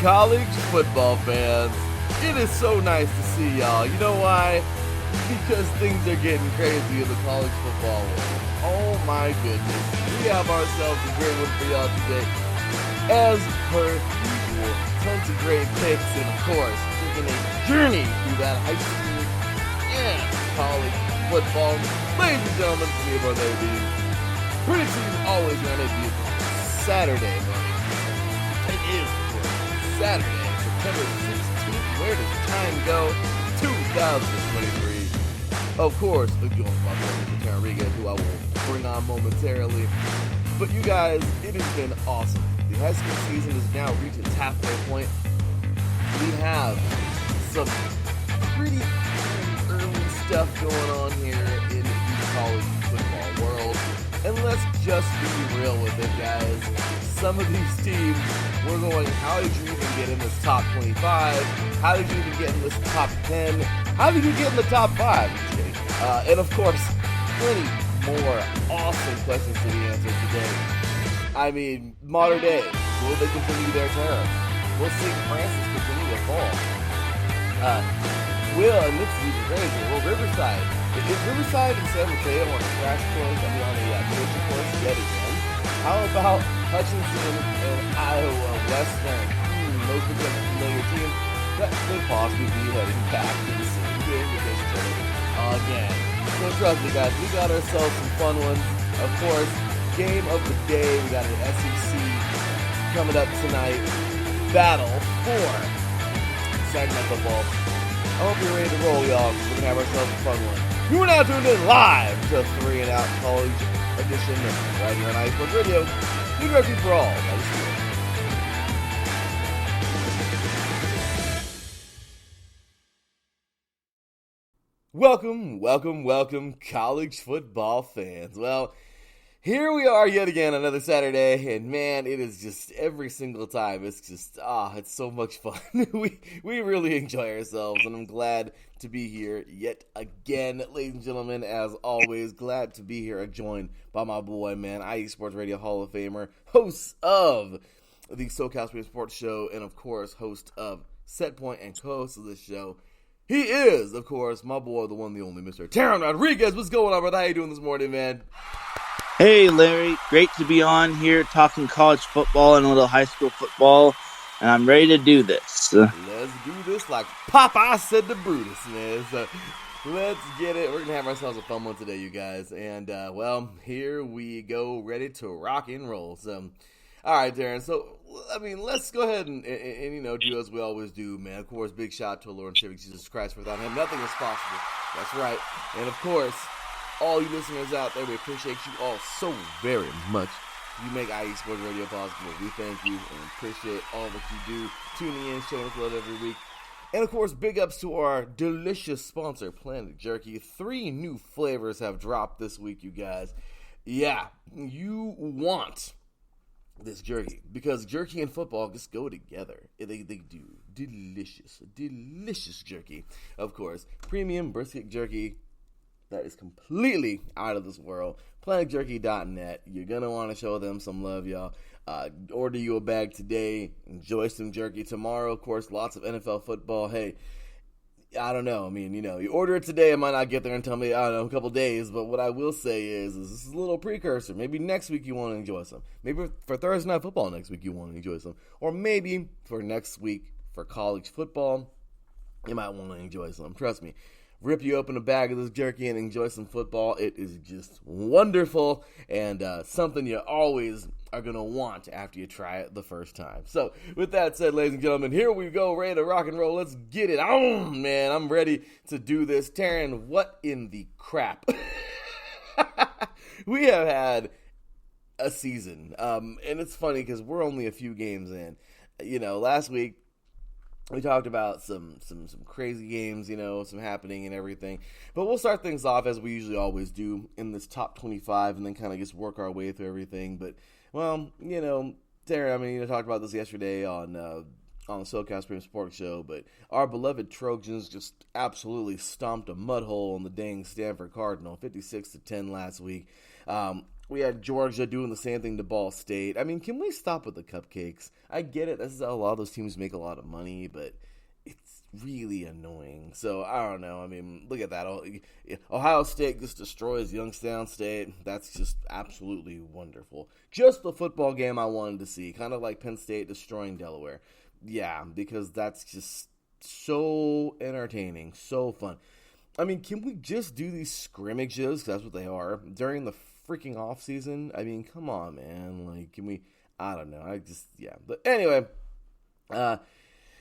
college football fans, it is so nice to see y'all. You know why? Because things are getting crazy in the college football world. Oh my goodness. We have ourselves a great one for y'all today. As per usual, tons of great picks and of course, taking a journey through that high school and college football. Ladies and gentlemen, for me about their team. Pretty team always gonna be Saturday morning. It is Saturday, September 16th. Where does time go? 2023. Of course, joined by Mr. Teran Rodriguez, who I will bring on momentarily. But you guys, it has been awesome. The high school season has now reached its halfway point. We have some pretty early stuff going on here in the college football world. And let's just be real with it, guys. Some of these teams, we're going, how did you even get in this top 25? How did you even get in this top 10? How did you get in the top 5? Just kidding. And of course, plenty more awesome questions to be answered today. I mean, modern day, will they continue their turn? Will St. Francis continue to fall? And this is even crazy, will Riverside, is Riverside and San Mateo on a crash course, on a collision course yet again? How about Hutchinson and Iowa Western? Those become familiar teams that could possibly be heading back to the same game with this team again. So trust me, guys, we got ourselves some fun ones. Of course, game of the day, we got an SEC coming up tonight. Battle for Saturday Night Football. I hope you're ready to roll, y'all, because we're going to have ourselves a fun one. You are now tuned in live to 3 and Out College Edition right here on iSports Radio. University for all. That is cool. Welcome, college football fans. Well, here we are yet again, another Saturday, and man, it is just every single time, it's just, it's so much fun. we really enjoy ourselves, and I'm glad to be here yet again. Ladies and gentlemen, as always, glad to be here, joined by my boy, man, iSports Radio Hall of Famer, host of the SoCal Sports Show, and of course, host of Set Point and co-host of this show. He is, of course, my boy, the one, the only, Mr. Teran Rodriguez. What's going on, brother? How you doing this morning, man? Hey, Larry. Great to be on here talking college football and a little high school football, and I'm ready to do this. Let's do this like Popeye said to Brutus, man. So let's get it. We're going to have ourselves a fun one today, you guys. And, here we go, ready to rock and roll. So, all right, Darren. So, let's go ahead and do as we always do, man. Of course, big shout out to our Lord and Savior Jesus Christ. Without him, nothing is possible. That's right. And, of course, all you listeners out there, we appreciate you all so very much. You make IE Sports Radio possible. We thank you and appreciate all that you do. Tuning in, showing us love every week. And, of course, big ups to our delicious sponsor, Planet Jerky. 3 new flavors have dropped this week, you guys. Yeah, you want this jerky, because jerky and football just go together. They do. Delicious jerky. Of course, premium brisket jerky that is completely out of this world. PlanetJerky.net. You're going to want to show them some love, y'all. Order you a bag today. Enjoy some jerky tomorrow. Of course, lots of NFL football. Hey, I don't know. You order it today, it might not get there until maybe, a couple days. But what I will say is this is a little precursor. Maybe next week you want to enjoy some. Maybe for Thursday Night Football next week you want to enjoy some. Or maybe for next week for college football, you might want to enjoy some. Trust me. Rip you open a bag of this jerky and enjoy some football. It is just wonderful and something you always are going to want after you try it the first time. So, with that said, ladies and gentlemen, here we go, ready to rock and roll. Let's get it on, man. I'm ready to do this. Teran, what in the crap? We have had a season, and it's funny because we're only a few games in. Last week, we talked about some crazy games, some happening and everything. But we'll start things off as we usually always do in this top 25 and then kind of just work our way through everything. But, Teran, I talked about this yesterday on the SoCal Sports Show, but our beloved Trojans just absolutely stomped a mud hole in the dang Stanford Cardinal, 56-10 last week. We had Georgia doing the same thing to Ball State. I mean, can we stop with the cupcakes? I get it. This is how a lot of those teams make a lot of money, but it's really annoying. So I don't know. I mean, look at that. Ohio State just destroys Youngstown State. That's just absolutely wonderful. Just the football game I wanted to see, kind of like Penn State destroying Delaware. Yeah, because that's just so entertaining, so fun. I mean, can we just do these scrimmages? 'Cause that's what they are during the freaking off season. I mean, come on, man. Like, can we? I don't know. Yeah. But anyway, uh,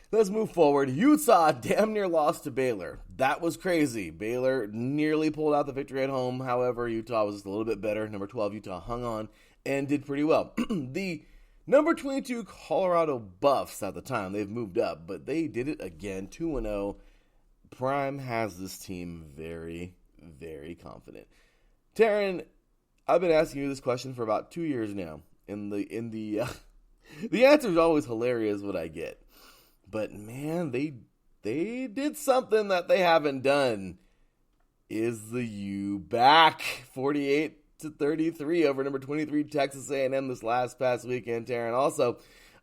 let's move forward. Utah damn near lost to Baylor. That was crazy. Baylor nearly pulled out the victory at home. However, Utah was just a little bit better. Number 12, Utah hung on and did pretty well. The number 22 Colorado Buffs at the time, they've moved up, but they did it again, 2-0. Prime has this team very, very confident. Teran, I've been asking you this question for about 2 years now. The answer is always hilarious what I get, but man, they did something that they haven't done. Is the U back? 48-33 over number 23 Texas A&M this past weekend, Teran. Also,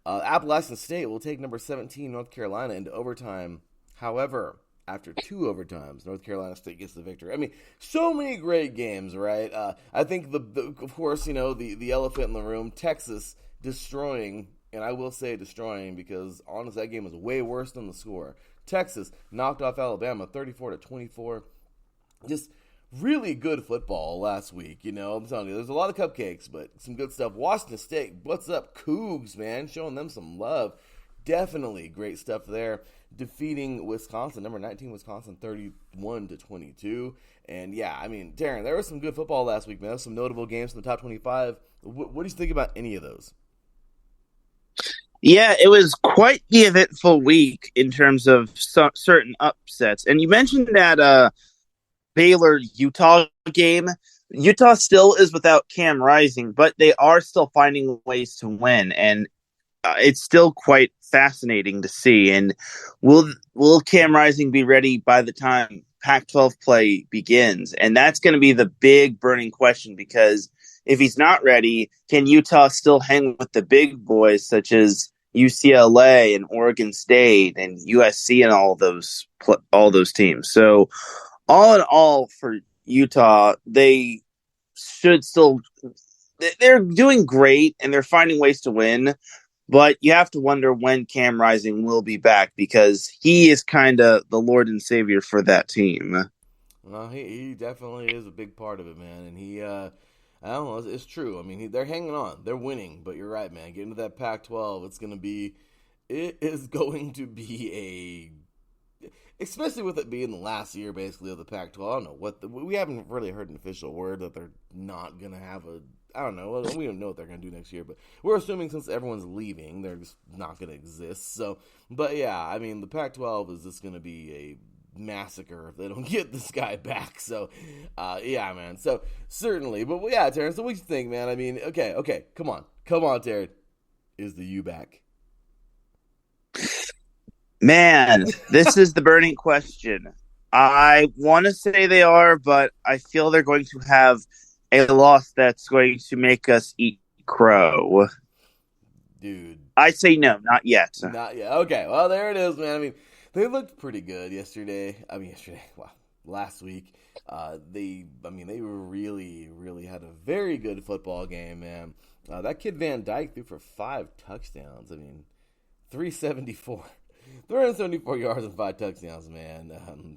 Appalachian State will take number 17 North Carolina into overtime. However, after 2 overtimes, North Carolina State gets the victory. I mean, so many great games, right? I think of course, the elephant in the room, Texas destroying, and I will say destroying because honestly, that game was way worse than the score. Texas knocked off Alabama 34-24. Just really good football last week, I'm telling you, there's a lot of cupcakes, but some good stuff. Washington State, what's up, Cougs, man? Showing them some love. Definitely great stuff there. Defeating Wisconsin, number 19 Wisconsin, 31-22. And yeah, I mean, Teran, there was some good football last week, man. There was some notable games in the top 25. What do you think about any of those? Yeah, it was quite the eventful week in terms of certain upsets. And you mentioned that Baylor Utah game. Utah still is without Cam Rising, but they are still finding ways to win, and it's still quite fascinating to see. And will Cam Rising be ready by the time Pac-12 play begins? And that's going to be the big burning question, because if he's not ready, can Utah still hang with the big boys such as UCLA and Oregon State and USC and all those teams? So all in all, for Utah, they should still. They're doing great and they're finding ways to win. But you have to wonder when Cam Rising will be back, because he is kind of the Lord and Savior for that team. Well, he definitely is a big part of it, man. And I don't know, it's true. I mean, they're hanging on. They're winning. But you're right, man. Getting to that Pac-12, it is going to be especially with it being the last year, basically, of the Pac-12. I don't know we haven't really heard an official word that they're not going to have I don't know. We don't know what they're going to do next year, but we're assuming since everyone's leaving, they're just not going to exist. So, but yeah, I mean, the Pac-12 is just going to be a massacre if they don't get this guy back. So, yeah, man. So, certainly. But yeah, Teran, so what do you think, man? I mean, okay. Come on, Teran. Is the U back? Man, this is the burning question. I want to say they are, but I feel they're going to have a loss that's going to make us eat crow. Dude. I say no, not yet. Not yet. Okay, well, there it is, man. I mean, they looked pretty good yesterday. Wow, last week. They really, really had a very good football game, man. That kid Van Dyke threw for 5 touchdowns. I mean, 374 yards and 5 touchdowns, man.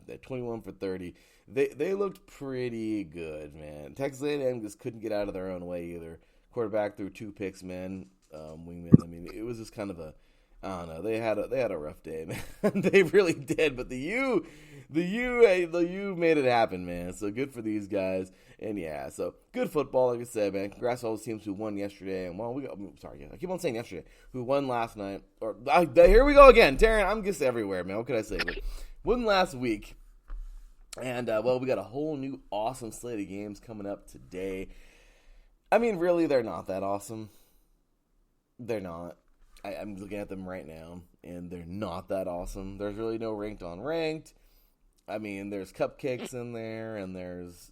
At 21 for 30. They looked pretty good, man. Texas A&M just couldn't get out of their own way either. Quarterback threw 2 picks, man. Wingman. I mean, it was just kind of I don't know. They had a rough day, man. They really did. But the U made it happen, man. So good for these guys. And yeah, so good football, like I said, man. Congrats to all those teams who won yesterday. And I keep on saying yesterday, who won last night. Here we go again, Teran. I'm just everywhere, man. What can I say? But won last week. And, we got a whole new awesome slate of games coming up today. I mean, really, they're not that awesome. They're not. I'm looking at them right now, and they're not that awesome. There's really no ranked on ranked. I mean, there's cupcakes in there, and there's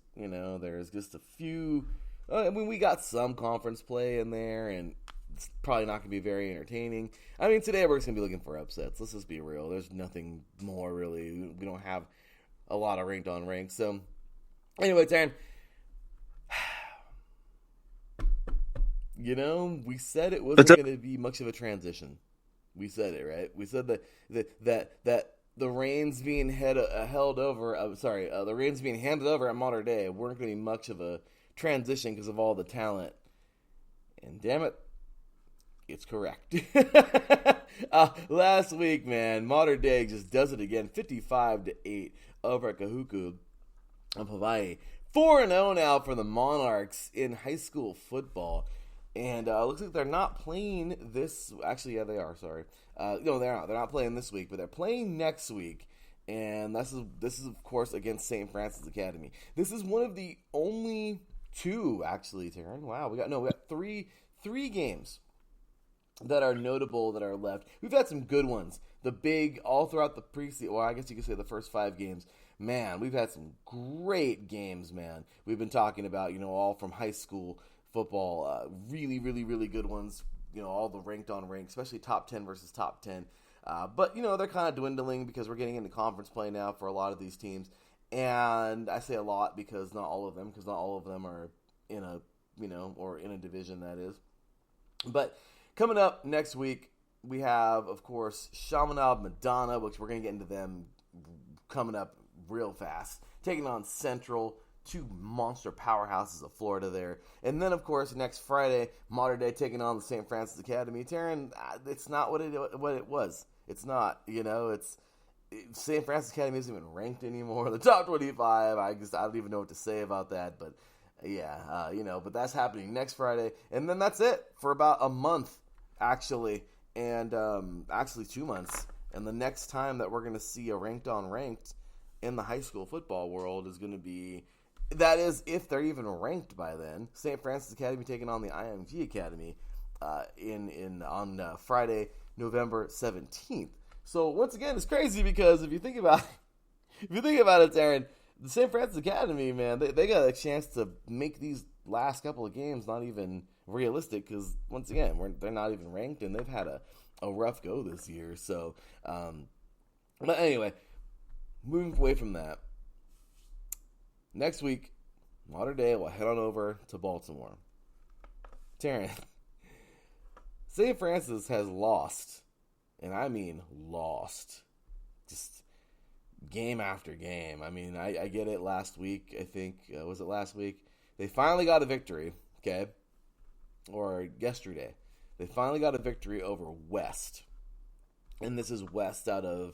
just a few I mean, we got some conference play in there, and it's probably not going to be very entertaining. I mean, today we're just going to be looking for upsets. Let's just be real. There's nothing more, really. We don't have a lot of ranked on ranked. So, anyway, Taryn, we said it wasn't going to be much of a transition. We said it, right? We said that the reins being held over. The reins being handed over at Modern Day weren't going to be much of a transition because of all the talent. And damn it, it's correct. Last week, man, Modern Day just does it again, 55-8 over at Kahuku of Hawaii. 4-0 now for the Monarchs in high school football. And looks like they're not playing this. Actually, yeah, they are. Sorry, no, they're not. They're not playing this week, but they're playing next week. And this is of course against St. Francis Academy. This is one of the only two, actually, Teran. Wow, we got three games that are notable that are left. We've had some good ones. The big all throughout the preseason. Well, I guess you could say the first 5 games. Man, we've had some great games. Man, we've been talking about all from high school football, really, really, really good ones. All the ranked on ranked, especially top 10 versus top 10. But they're kind of dwindling because we're getting into conference play now for a lot of these teams. And I say a lot because not all of them are in a or in a division that is. But coming up next week, we have, of course, Chaminade Madonna, which we're going to get into them coming up real fast, taking on Central. 2 monster powerhouses of Florida there. And then, of course, next Friday, Modern Day taking on the St. Francis Academy. Teran, it's not what it was. It's not, St. Francis Academy isn't even ranked anymore. The top 25, I don't even know what to say about that. But, yeah, but that's happening next Friday. And then that's it for about a month, actually. And actually 2 months. And the next time that we're going to see a ranked on ranked in the high school football world is going to be... That is, if they're even ranked by then. St. Francis Academy taking on the IMG Academy on Friday, November 17th. So once again, it's crazy because if you think about it, Teran, the St. Francis Academy, man, they got a chance to make these last couple of games not even realistic because once again, they're not even ranked and they've had a rough go this year. So, but anyway, moving away from that. Next week, Modern Day will head on over to Baltimore. Teran, St. Francis has lost, and I mean lost, just game after game. I mean, I get it last week, I think. Was it last week? They finally got a victory, okay? Or yesterday. They finally got a victory over West. And this is West out of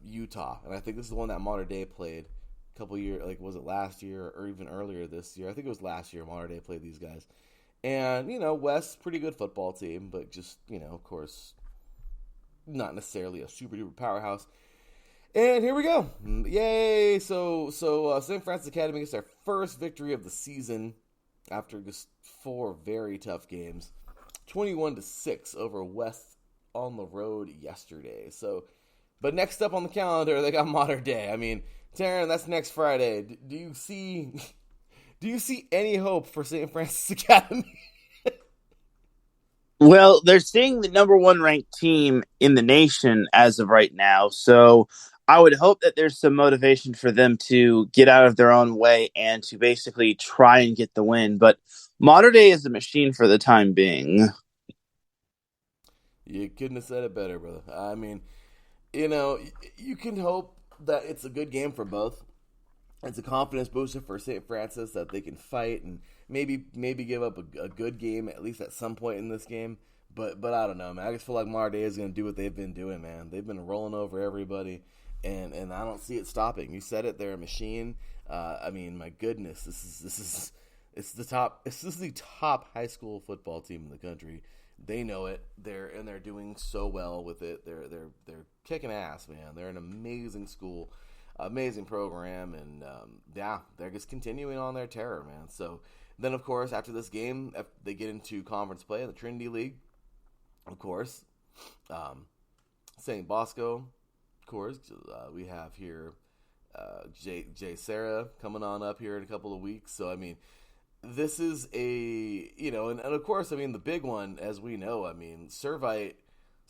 Utah. And I think this is the one that Modern Day played couple years, like was it last year or even earlier this year? I think it was last year Modern Day played these guys. And, West, pretty good football team, but just, of course, not necessarily a super duper powerhouse. And here we go. Yay! So St. Francis Academy gets their first victory of the season after just 4 very tough games. 21-6 over West on the road yesterday. So, but next up on the calendar, they got Modern Day. I mean, Teran, that's next Friday. Do you see any hope for St. Francis Academy? Well, they're seeing the number 1 ranked team in the nation as of right now, so I would hope that there's some motivation for them to get out of their own way and to basically try and get the win. But Modern Day is a machine for the time being. You couldn't have said it better, brother. I mean, you can hope that it's a good game for both. It's a confidence booster for St. Francis that they can fight and maybe give up a good game at least at some point in this game. But I don't know, man. I just feel like Modern Day is going to do what they've been doing, man. They've been rolling over everybody, and I don't see it stopping. You said it, they're a machine. I mean, my goodness, this is the top high school football team in the country. They know it. They're doing so well with it. They're kicking ass, man. They're an amazing school, amazing program, and they're just continuing on their terror, man. So then, of course, after this game, they get into conference play in the Trinity League. Of course, St. Bosco. Of course, we have here Jay Sarah coming on up here in a couple of weeks. So I mean, this is and of course, I mean, the big one, as we know, I mean, Servite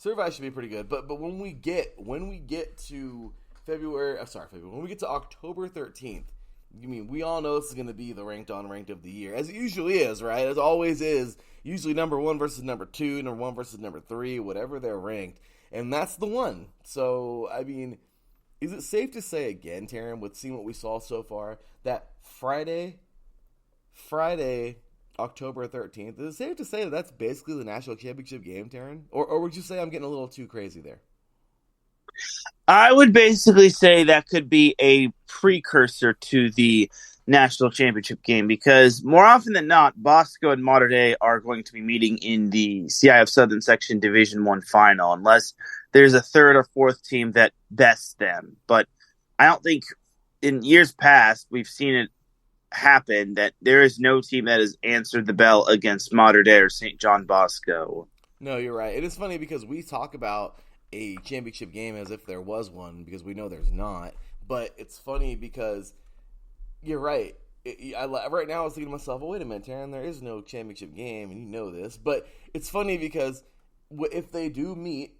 should be pretty good. But when we get to February, when we get to October 13th, you mean we all know this is going to be the ranked unranked of the year, as it usually is, right? As always is. Usually number one versus number two, number one versus number three, whatever they're ranked, and that's the one. So I mean, is it safe to say again, Taryn, with seeing what we saw so far, that Friday, October 13th, is it safe to say that that's basically the national championship game, Taryn? Or would you say I'm getting a little too crazy there? I would basically say that could be a precursor to the national championship game because more often than not, Bosco and Mater Dei are going to be meeting in the CIF Southern Section Division One final, unless there's a third or fourth team that bests them. But I don't think in years past we've seen it happen that there is no team that has answered the bell against Mater Dei or St. John Bosco. No, you're right. It is funny because we talk about a championship game as if there was one because we know there's not. But it's funny because you're right. Right now I was thinking to myself, well, wait a minute, Taryn, there is no championship game, and you know this. But it's funny because if they do meet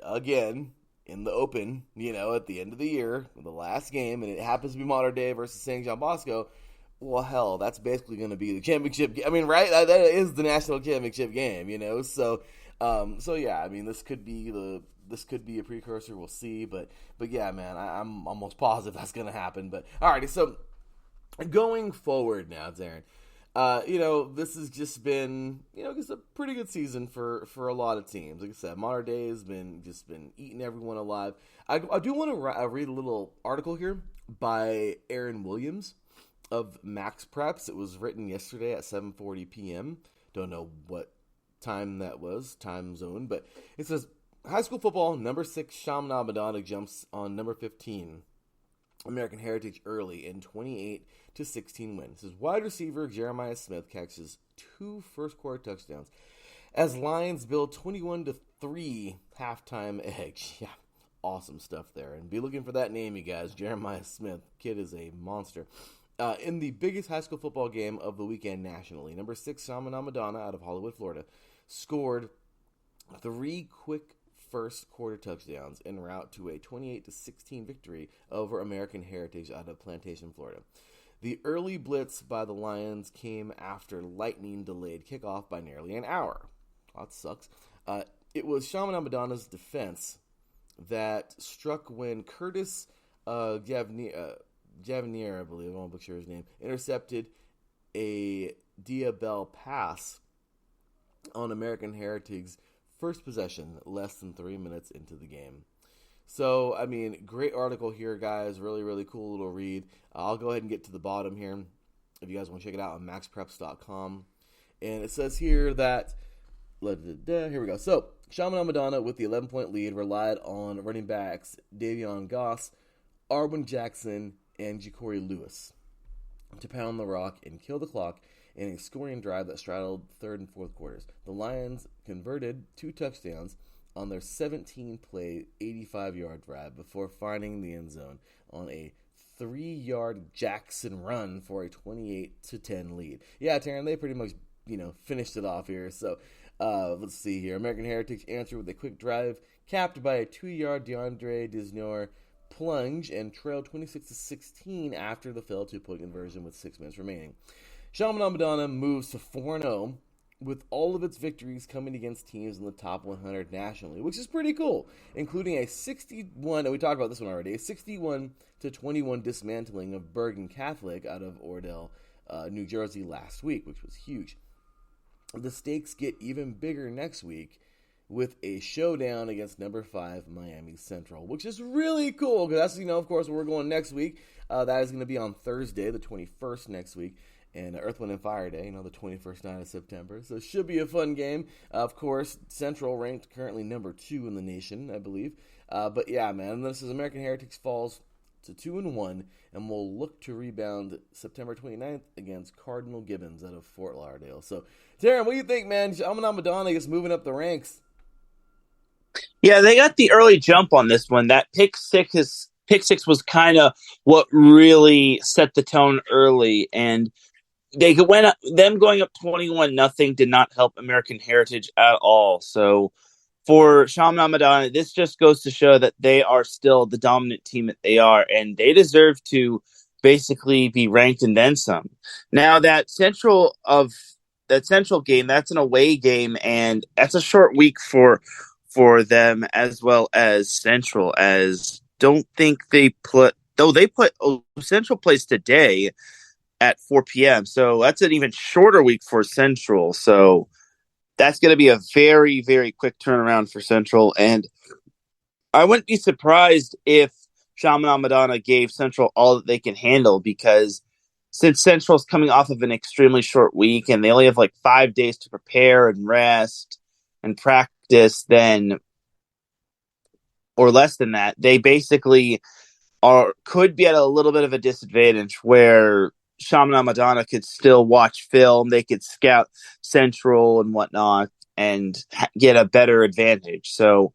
again in the Open, at the end of the year, the last game, and it happens to be Mater Dei versus St. John Bosco, well, hell, that's basically going to be the championship. I mean, right? That is the national championship game. So yeah. I mean, this could be a precursor. We'll see, but yeah, man, I'm almost positive that's going to happen. But alrighty, so going forward now, Darren. This has just been, just a pretty good season for a lot of teams. Like I said, Mater Dei has been eating everyone alive. I do want to read a little article here by Aaron Williams of Max Preps. It was written yesterday at 7:40 p.m. Don't know what time that was, time zone, but it says high school football number 6 Chaminade Madonna jumps on number 15 American Heritage early in 28-16 win. It says wide receiver Jeremiah Smith catches 2 first quarter touchdowns as Lions build 21-3 halftime edge. Yeah, awesome stuff there. And be looking for that name, you guys. Jeremiah Smith. Kid is a monster. In the biggest high school football game of the weekend nationally, number 6 Chaminade Madonna out of Hollywood, Florida, scored 3 quick first quarter touchdowns en route to a 28-16 victory over American Heritage out of Plantation, Florida. The early blitz by the Lions came after lightning delayed kickoff by nearly an hour. That sucks. It was Chaminade Madonna's defense that struck when Curtis Javinier, I believe, I won't butcher his name, intercepted a Diabell pass on American Heritage's first possession less than 3 minutes into the game. So, I mean, great article here, guys. Really, really cool little read. I'll go ahead and get to the bottom here if you guys want to check it out on maxpreps.com. And it says here that, here we go. So, Chaminade Madonna with the 11-point lead relied on running backs Davion Goss, Arwin Jackson, and Ja'Cory Lewis to pound the rock and kill the clock in a scoring drive that straddled third and fourth quarters. The Lions converted 2 touchdowns on their 17-play, 85-yard drive before finding the end zone on a 3-yard Jackson run for a 28-10 lead. Yeah, Taryn, they pretty much, finished it off here. So, let's see here. American Heritage answered with a quick drive, capped by a 2-yard DeAndre Disnor plunge and trailed 26-16 after the failed 2-point conversion with 6 minutes remaining. Chaminade Madonna moves to 4-0 with all of its victories coming against teams in the top 100 nationally, which is pretty cool, including a 61, and we talked about this one already, a 61-21 dismantling of Bergen Catholic out of Ordell, New Jersey last week, which was huge. The stakes get even bigger next week with a showdown against number 5 Miami Central, which is really cool because that's, of course, where we're going next week. That is going to be on Thursday, the 21st next week, and Earth, Wind, and Fire Day, the 21st night of September. So it should be a fun game. Of course, Central ranked currently number 2 in the nation, I believe. But yeah, man, this is American Heritage falls to 2-1, and will look to rebound September 29th against Cardinal Gibbons out of Fort Lauderdale. So, Darren, what do you think, man? Chaminade Madonna is moving up the ranks. Yeah, they got the early jump on this one. That pick six was kind of what really set the tone early. And them going up 21-0 did not help American Heritage at all. So for Chaminade Madonna, this just goes to show that they are still the dominant team that they are, and they deserve to basically be ranked and then some. Now that central game, that's an away game, and that's a short week for them as well as Central. As don't think they put Central plays today at 4 p.m. So that's an even shorter week for Central. So that's going to be a very, very quick turnaround for Central. And I wouldn't be surprised if Chaminade Madonna gave Central all that they can handle, because since Central's coming off of an extremely short week and they only have like 5 days to prepare and rest and practice, then, or less than that, they basically could be at a little bit of a disadvantage where Chaminade Madonna could still watch film, they could scout Central and whatnot, and get a better advantage. So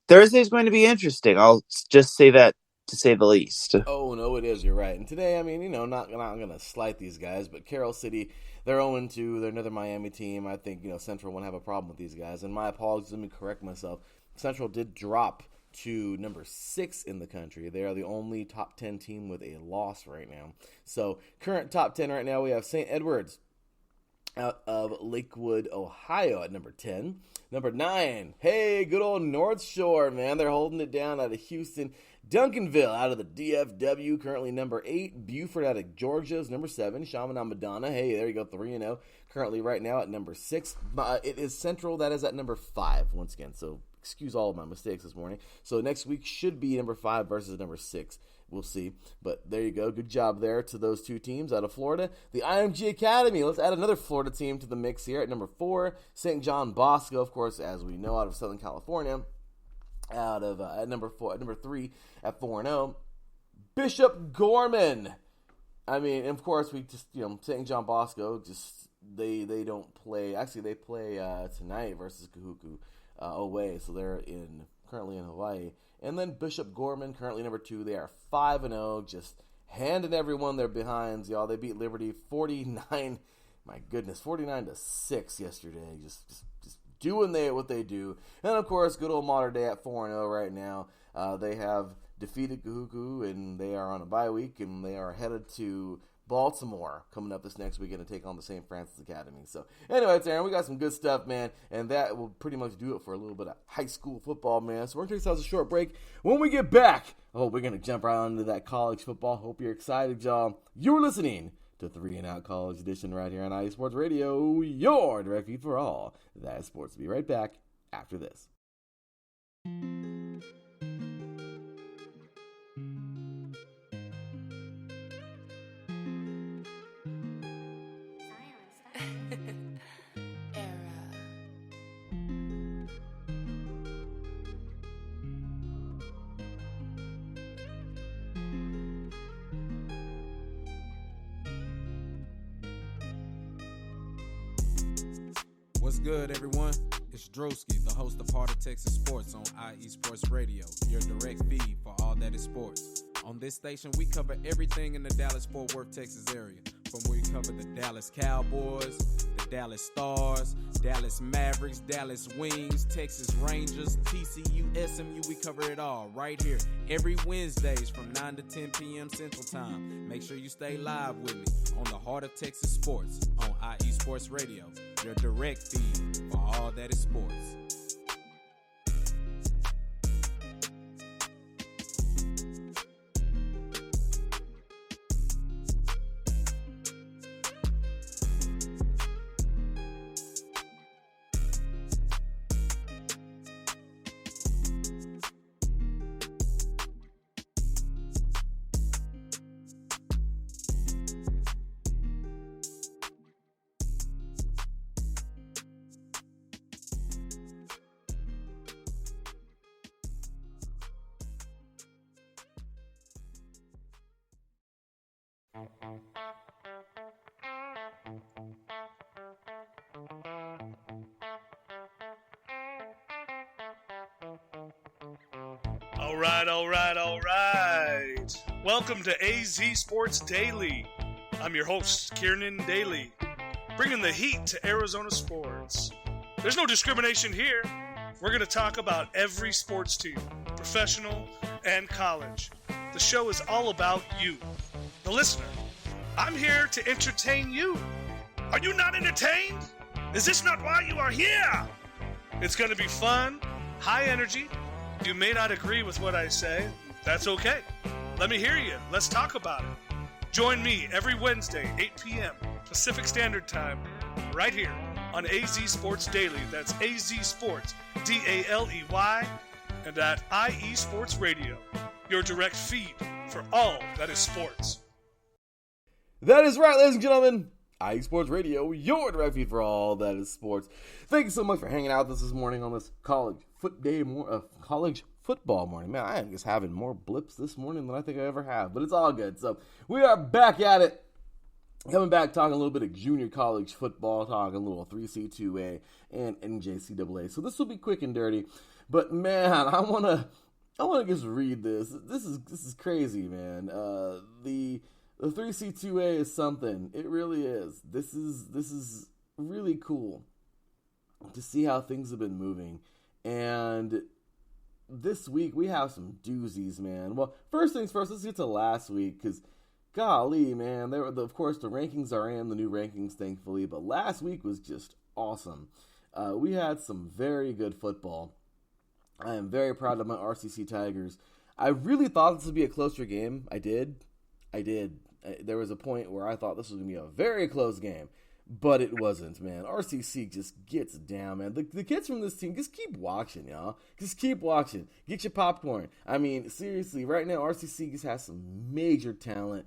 Thursday's going to be interesting. I'll just say that, to say the least. Oh, no, it is. You're right. And today, I mean, not going to slight these guys, but Carroll City, they're 0-2. They're another Miami team. I think, Central won't have a problem with these guys. And my apologies, let me correct myself. Central did drop to number 6 in the country. They are the only top 10 team with a loss right now. So, current top 10 right now, we have St. Edwards out of Lakewood, Ohio at number 10. Number 9, hey, good old North Shore, man. They're holding it down out of Houston. Duncanville out of the DFW, currently number 8. Buford out of Georgia is number 7. Chaminade Madonna, hey, there you go, 3-0. Currently right now at number 6. It is Central that is at number 5 once again. So excuse all of my mistakes this morning. So next week should be number 5 versus number 6. We'll see. But there you go. Good job there to those two teams out of Florida. The IMG Academy. Let's add another Florida team to the mix here at number 4. St. John Bosco, of course, as we know, out of Southern California. Out of at number 3 at 4-0. Bishop Gorman. I mean, of course, we just St. John Bosco just they don't play. Actually, they play tonight versus Kahuku away, so they're currently in Hawaii. And then Bishop Gorman, currently number 2. They are 5-0, just handing everyone their behinds, y'all. They beat Liberty 49. My goodness, 49-6 yesterday. Just doing what they do. And, of course, good old Mater Dei at 4-0 right now. They have defeated Kahuku, and they are on a bye week, and they are headed to Baltimore coming up this next weekend to take on the St. Francis Academy. So, anyway, Teran, we got some good stuff, man, and that will pretty much do it for a little bit of high school football, man. So, we're going to take ourselves a short break. When we get back, we're going to jump right onto that college football. Hope you're excited, y'all. You're listening to 3 and Out College Edition right here on IE Sports Radio, your direct feed for all that sports. Be right back after this. What's good, everyone? It's Drosky, the host of Heart of Texas Sports on IE Sports Radio, your direct feed for all that is sports. On this station, we cover everything in the Dallas-Fort Worth, Texas area. From where we cover the Dallas Cowboys, the Dallas Stars, Dallas Mavericks, Dallas Wings, Texas Rangers, TCU, SMU, we cover it all right here every Wednesdays from 9 to 10 p.m. Central Time. Make sure you stay live with me on the Heart of Texas Sports on IE Sports Radio, your direct feed for all that is sports. All right. Welcome to AZ Sports Daily, I'm your host, Kieran Daly, bringing the heat to Arizona sports. There's no discrimination here. We're going to talk about every sports team, professional and college. The show is all about you, the listener. I'm here to entertain you. Are you not entertained? Is this not why you are here? It's going to be fun, high energy. You may not agree with what I say. That's okay. Let me hear you. Let's talk about it. Join me every Wednesday, 8 p.m. Pacific Standard Time, right here on AZ Sports Daily. That's AZ Sports, D-A-L-E-Y, and at IE Sports Radio, your direct feed for all that is sports. That is right, ladies and gentlemen. IE Sports Radio, your direct feed for all that is sports. Thank you so much for hanging out with us this morning on this college football morning. Man, I am just having more blips this morning than I think I ever have, but it's all good. So we are back at it. Coming back, talking a little bit of junior college football, talking a little 3C2A and NJCAA. So this will be quick and dirty, but man, I wanna just read this. This is crazy, man. The 3C2A is something. It really is. This is really cool to see how things have been moving. And this week we have some doozies, man. Well, first things first, let's get to last week, because golly, man, of course the rankings are in, the new rankings, thankfully, but last week was just awesome. We had some very good football. I am very proud of my RCC Tigers. I really thought this would be a closer game. I did. There was a point where I thought this was going to be a very close game, but it wasn't, man. RCC just gets down, man. The kids from this team, just keep watching, y'all. Just keep watching. Get your popcorn. I mean, seriously, right now, RCC just has some major talent.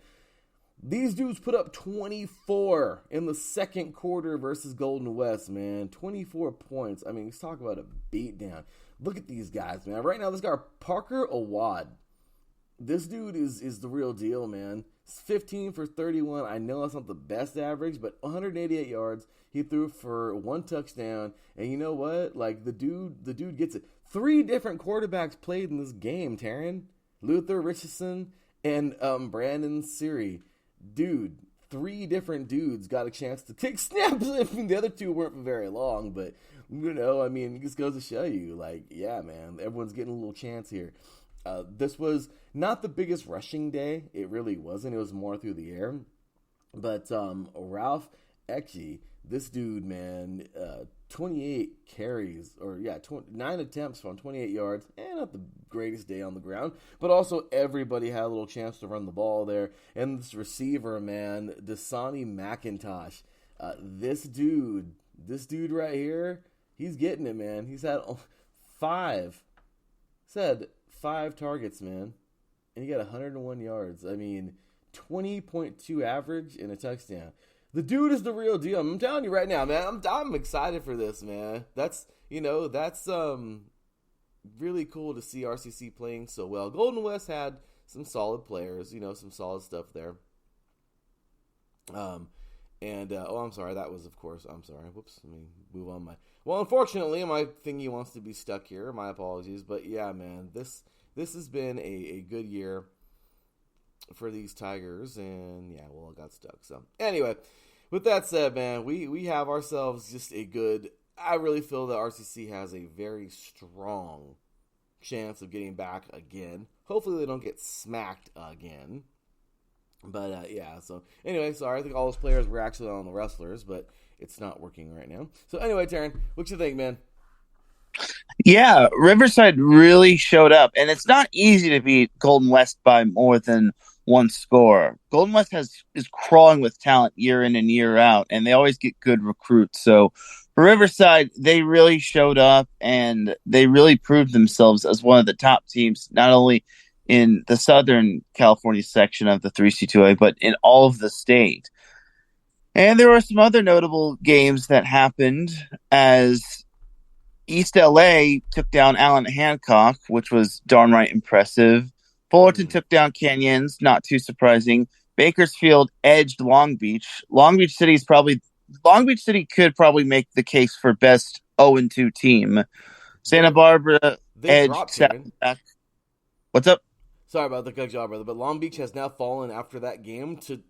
These dudes put up 24 in the second quarter versus Golden West, man. 24 points. I mean, let's talk about a beatdown. Look at these guys, man. Right now, this guy, Parker Awad. This dude is the real deal, man. 15 for 31. I know that's not the best average, but 188 yards. He threw for 1 touchdown. And you know what? Like, the dude gets it. 3 different quarterbacks played in this game, Teran. Luther Richardson and Brandon Siri. Dude, 3 different dudes got a chance to take snaps. I mean, the other 2 weren't for very long, but, you know, I mean, it just goes to show you, like, yeah, man, everyone's getting a little chance here. This was not the biggest rushing day. It really wasn't. It was more through the air. But Ralph Ekji, this dude, man, 28 carries, 9 attempts on 28 yards. Not the greatest day on the ground. But also everybody had a little chance to run the ball there. And this receiver, man, Dasani McIntosh, this dude right here, he's getting it, man. He's had 5 targets, man, and he got 101 yards. I mean, 20.2 average and a touchdown. The dude is the real deal. I'm telling you right now, man. I'm excited for this, man. That's really cool to see RCC playing so well. Golden West had some solid players, some solid stuff there. I'm sorry, that was, of course, I'm sorry. Whoops, let me move on unfortunately, my thingy wants to be stuck here. My apologies. But yeah, man, this has been a good year for these Tigers, and yeah, well, it got stuck. So anyway, with that said, man, we have ourselves just I really feel that RCC has a very strong chance of getting back again. Hopefully they don't get smacked again. But, yeah, so, anyway, sorry, I think all those players were actually on the Wrestlers, but it's not working right now. So, anyway, Teran, what you think, man? Yeah, Riverside really showed up, and it's not easy to beat Golden West by more than 1 score. Golden West is crawling with talent year in and year out, and they always get good recruits. So, for Riverside, they really showed up, and they really proved themselves as one of the top teams, not only in the Southern California section of the 3C2A, but in all of the state. And there were some other notable games that happened as East LA took down Allen Hancock, which was darn right impressive. Fullerton took down Canyons, not too surprising. Bakersfield edged Long Beach. Long Beach City could probably make the case for best 0-2 team. Santa Barbara edged Saddleback. What's up? Sorry about the cut job, brother, but Long Beach has now fallen after that game to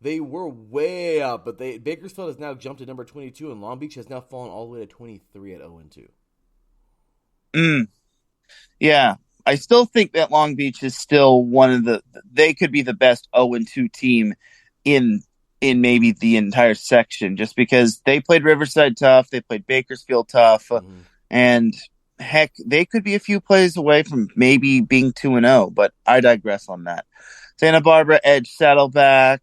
They were way up, but Bakersfield has now jumped to number 22, and Long Beach has now fallen all the way to 23 at 0-2. Yeah, I still think that Long Beach is still they could be the best 0-2 team in maybe the entire section, just because they played Riverside tough, they played Bakersfield tough, and heck, they could be a few plays away from maybe being 2-0, but I digress on that. Santa Barbara edge Saddleback,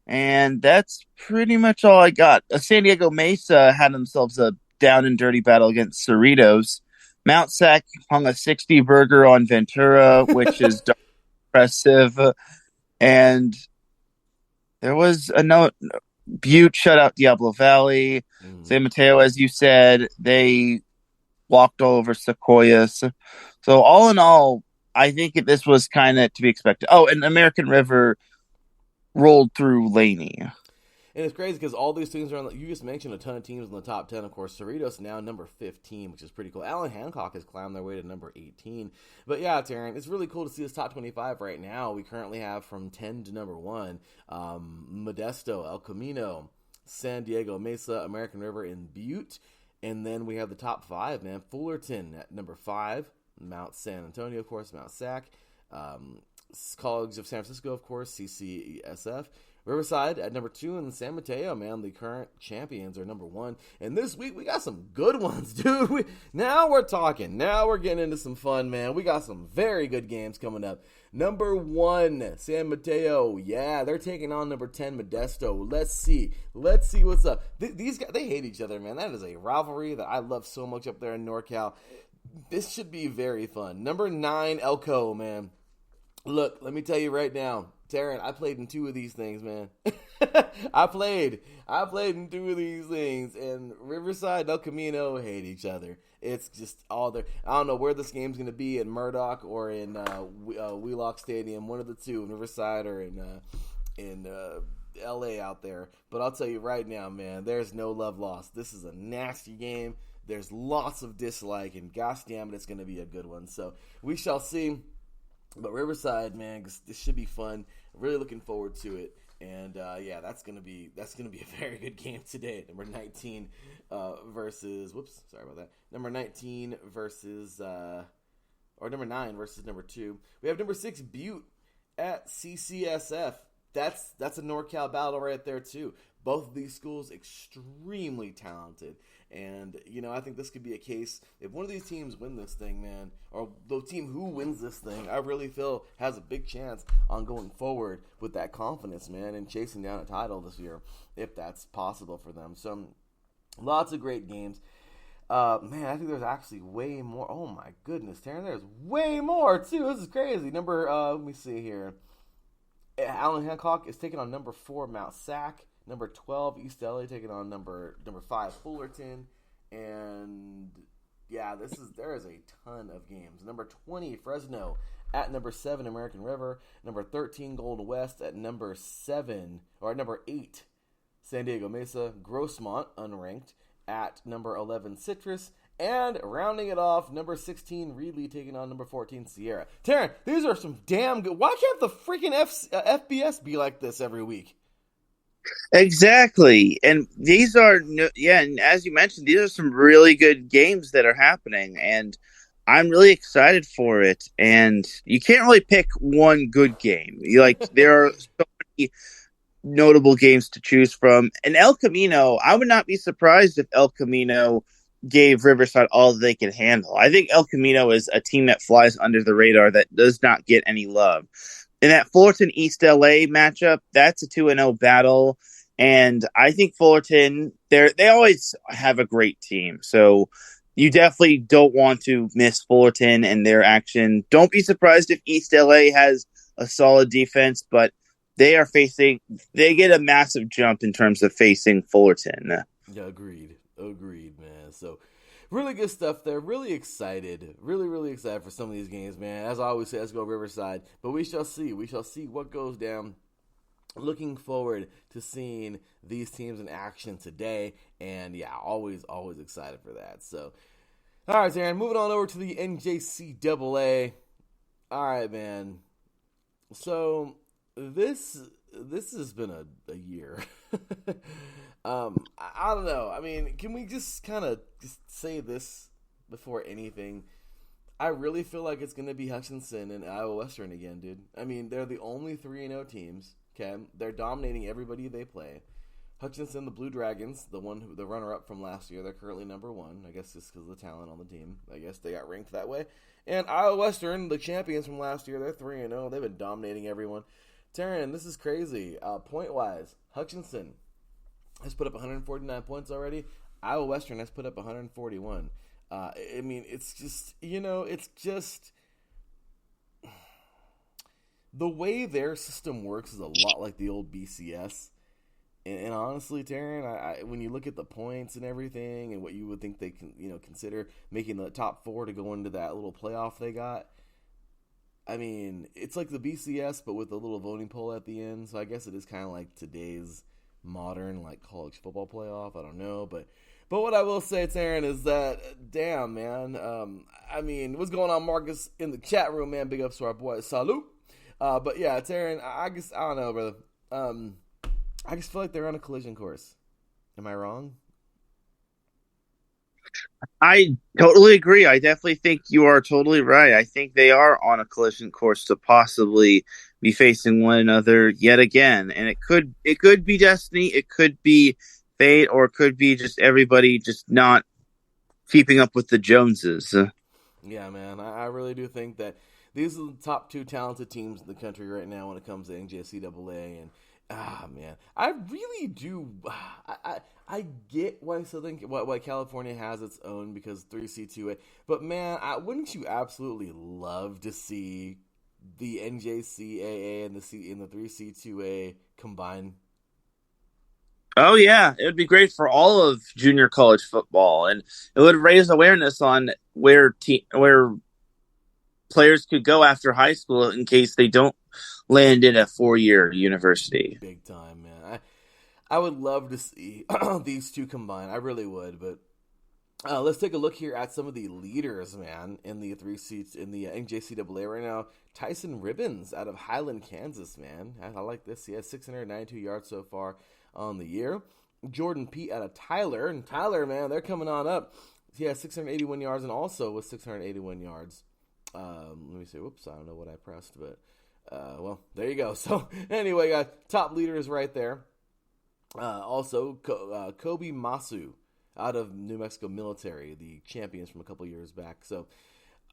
and that's pretty much all I got. San Diego Mesa had themselves a down and dirty battle against Cerritos. Mount Sac hung a 60 burger on Ventura, which is impressive. And there was a note. Butte shut out Diablo Valley. San Mateo, as you said, they walked all over Sequoias. So all in all, I think this was kind of to be expected. Oh, and American River rolled through Laney. And it's crazy because all these teams are you just mentioned a ton of teams in the top 10. Of course, Cerritos now number 15, which is pretty cool. Allen Hancock has climbed their way to number 18. But yeah, Teran, it's really cool to see this top 25 right now. We currently have from 10 to number 1, Modesto, El Camino, San Diego Mesa, American River, and Butte. And then we have the top 5, man. Fullerton at number 5, Mount San Antonio, of course, Mount Sac, College of San Francisco, of course, CCSF. Riverside at number 2, and San Mateo, man, the current champions are number 1. And this week, we got some good ones, dude. Now we're talking. Now we're getting into some fun, man. We got some very good games coming up. Number 1, San Mateo. Yeah, they're taking on number 10, Modesto. Let's see what's up. These guys, they hate each other, man. That is a rivalry that I love so much up there in NorCal. This should be very fun. Number 9, Elko, man. Look, let me tell you right now, Teran, I played in 2 of these things, man. I played in 2 of these things, and Riverside and El Camino hate each other. It's just all there. I don't know where this game's going to be, in Murdoch or in Wheelock Stadium, one of the 2, in Riverside or in L.A. out there. But I'll tell you right now, man, there's no love lost. This is a nasty game. There's lots of dislike, and gosh damn it, it's going to be a good one. So we shall see. But Riverside, man, this should be fun. Really looking forward to it. And yeah, that's gonna be a very good game today. Number 19 versus number 19 versus or number 9 versus number 2. We have number 6 Butte at CCSF. That's a NorCal battle right there too. Both of these schools extremely talented. And, you know, I think this could be a case, if one of these teams win this thing, man, or the team who wins this thing, I really feel has a big chance on going forward with that confidence, man, and chasing down a title this year, if that's possible for them. So, lots of great games. Man, I think there's actually way more. Oh, my goodness, Teran, there's way more, too. This is crazy. Let me see here. Allen Hancock is taking on number 4, Mount Sac. Number 12, East LA taking on number 5, Fullerton. And yeah, there is a ton of games. Number 20, Fresno at number 7, American River. Number 13, Gold West at number 8, San Diego Mesa. Grossmont, unranked, at number 11, Citrus. And rounding it off, number 16, Reedley taking on number 14, Sierra. Teran, these are some damn good. Why can't the freaking FBS be like this every week? Exactly. And these are, and as you mentioned, these are some really good games that are happening, and I'm really excited for it. And you can't really pick one good game. There are so many notable games to choose from. And El Camino, I would not be surprised if El Camino gave Riverside all they could handle. I think El Camino is a team that flies under the radar that does not get any love. In that Fullerton East LA matchup, that's a 2-0 battle. And I think Fullerton, they always have a great team. So you definitely don't want to miss Fullerton and their action. Don't be surprised if East LA has a solid defense, but they get a massive jump in terms of facing Fullerton. Yeah, agreed, man. So really good stuff there. Really excited. Really excited for some of these games, man. As I always say, let's go Riverside. But we shall see. We shall see what goes down. Looking forward to seeing these teams in action today. And, yeah, always excited for that. So, all right, Teran, moving on over to the NJCAA. All right, man. So, This has been a year. I don't know. I mean, can we just kind of just say this before anything? I really feel like it's going to be Hutchinson and Iowa Western again, dude. I mean, they're the only 3-0 teams. Okay, they're dominating everybody they play. Hutchinson, the Blue Dragons, the runner-up from last year, they're currently number 1. I guess just because of the talent on the team. I guess they got ranked that way. And Iowa Western, the champions from last year, they're 3-0. They've been dominating everyone. Teran, this is crazy. Point-wise, Hutchinson has put up 149 points already. Iowa Western has put up 141. I mean, it's just, it's just the way their system works is a lot like the old BCS. And honestly, Teran, when you look at the points and everything and what you would think they can, consider making the top 4 to go into that little playoff they got, I mean, it's like the BCS, but with a little voting poll at the end. So I guess it is kind of like today's modern, like, college football playoff. I don't know, but what I will say, Teran, is that, damn, man. I mean, what's going on, Marcus, in the chat room, man? Big ups to our boy, salute. But yeah, Teran, I don't know, brother. I just feel like they're on a collision course. Am I wrong? I totally agree. I definitely think you are totally right. I think they are on a collision course to possibly be facing one another yet again. And it could be destiny, it could be fate, or it could be just everybody just not keeping up with the Joneses. Yeah, man. I really do think that these are the top 2 talented teams in the country right now when it comes to NJCAA. And man, I really do. I get why California has its own, because 3C2A. But man, wouldn't you absolutely love to see the NJCAA and the 3C2A combine? Oh yeah, it would be great for all of junior college football, and it would raise awareness on where players could go after high school in case they don't land in a 4-year university. Big time, man. I would love to see these two combine. I really would. But let's take a look here at some of the leaders, man, in the 3 seats in the NJCAA right now. Tyson Ribbons out of Highland, Kansas, man. I like this. He has 692 yards so far on the year. Jordan Pete out of Tyler. And Tyler, man, they're coming on up. He has 681 yards and also with 681 yards. Let me see. Whoops, I don't know what I pressed, but well, there you go. So anyway, guys, top leaders right there. Also, Kobe Masu out of New Mexico Military, the champions from a couple years back. So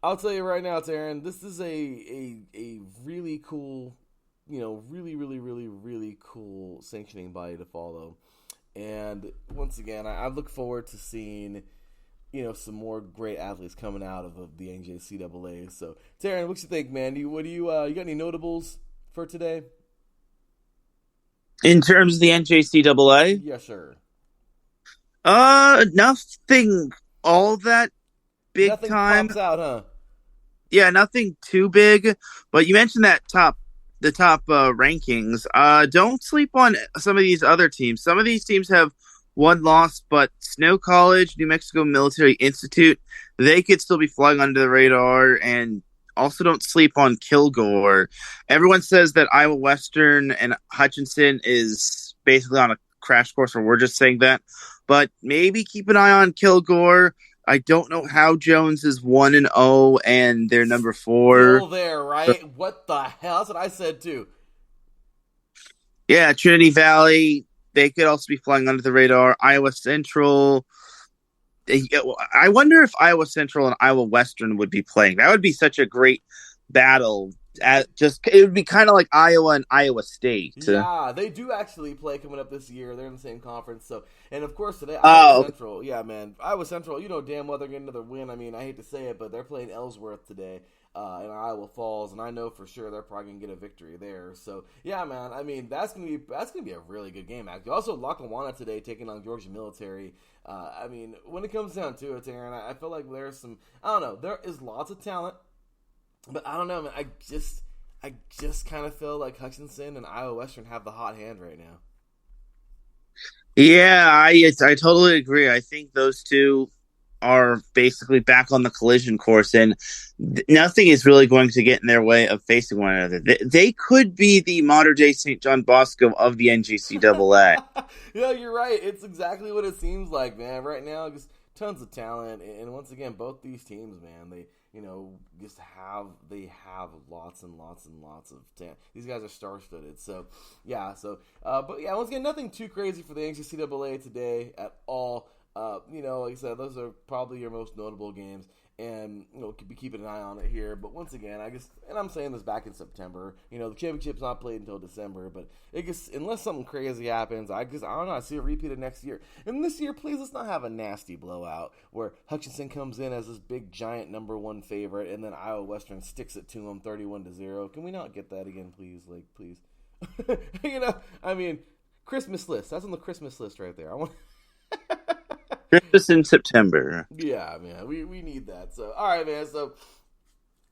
I'll tell you right now, Teran, this is a really cool, really cool sanctioning body to follow. And once again, I look forward to seeing, some more great athletes coming out of the NJCAA. So, Teran, what you think, man? You got any notables for today? In terms of the NJCAA? Yes, sir. Nothing all that big Nothing time. Pops out, huh? Yeah, nothing too big. But you mentioned the top rankings. Don't sleep on some of these other teams. Some of these teams have one loss, but Snow College, New Mexico Military Institute, they could still be flying under the radar. And also don't sleep on Kilgore. Everyone says that Iowa Western and Hutchinson is basically on a crash course, or we're just saying that. But maybe keep an eye on Kilgore. I don't know how Jones is 1-0 and they're number 4. Still there, right? What the hell? That's what I said too. Yeah, Trinity Valley, they could also be flying under the radar. Iowa Central. I wonder if Iowa Central and Iowa Western would be playing. That would be such a great battle. It would be kind of like Iowa and Iowa State. Yeah, they do actually play coming up this year. They're in the same conference. So, and of course today, Iowa Central. Yeah, man, Iowa Central. Damn well they're getting another win. I mean, I hate to say it, but they're playing Ellsworth today in Iowa Falls, and I know for sure they're probably gonna get a victory there. So, yeah, man. I mean, that's gonna be a really good game. Actually, also Lackawanna today taking on Georgia Military. I mean, when it comes down to it, Teran, I feel like there's some. I don't know. There is lots of talent. But I don't know, man. I just kind of feel like Hutchinson and Iowa Western have the hot hand right now. Yeah, I totally agree. I think those two are basically back on the collision course, and nothing is really going to get in their way of facing one another. They could be the modern day St. John Bosco of the NJCAA. Yeah, you're right. It's exactly what it seems like, man. Right now, just tons of talent, and once again, both these teams, man, they have lots and lots and lots of talent. These guys are star-studded. So, yeah. But yeah, once again, nothing too crazy for the NJCAA today at all. Like I said, those are probably your most notable games, and could be keeping an eye on it here. But once again, I guess, and I'm saying this back in September, the championship's not played until December, but it gets, unless something crazy happens, I don't know, I see a repeat of next year. And this year, please, let's not have a nasty blowout where Hutchinson comes in as this big giant number one favorite, and then Iowa Western sticks it to them 31-0. Can we not get that again, please? Like, please. Christmas list. That's on the Christmas list right there. I want. Christmas in September. Yeah, man, we need that. So, all right, man. So,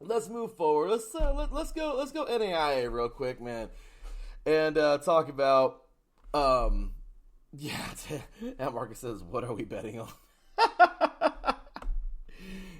let's move forward. Let's go NAIA real quick, man, and talk about And Marcus says, "What are we betting on?"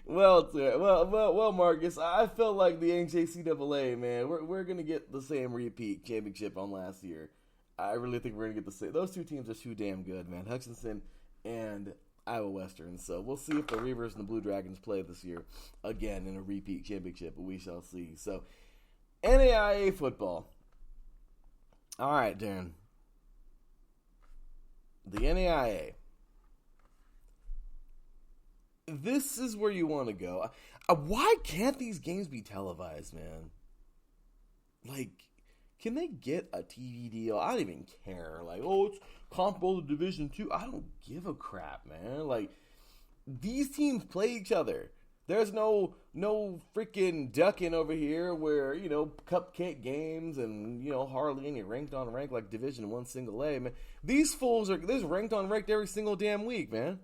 Well, Marcus, I felt like the NJCAA, man, we're gonna get the same repeat championship on last year. I really think we're gonna get the same. Those two teams are too damn good, man. Hutchinson and Iowa Western. So we'll see if the Reavers and the Blue Dragons play this year again in a repeat championship, but we shall see. So NAIA football. All right, Darren. The NAIA. This is where you want to go. Why can't these games be televised, man? Like, can they get a TV deal? I don't even care. Like, it's comparable to Division II. I don't give a crap, man. Like, these teams play each other. There's no freaking ducking over here where, cupcake games and, hardly any ranked on rank like Division I single A, man. These fools are ranked on ranked every single damn week, man.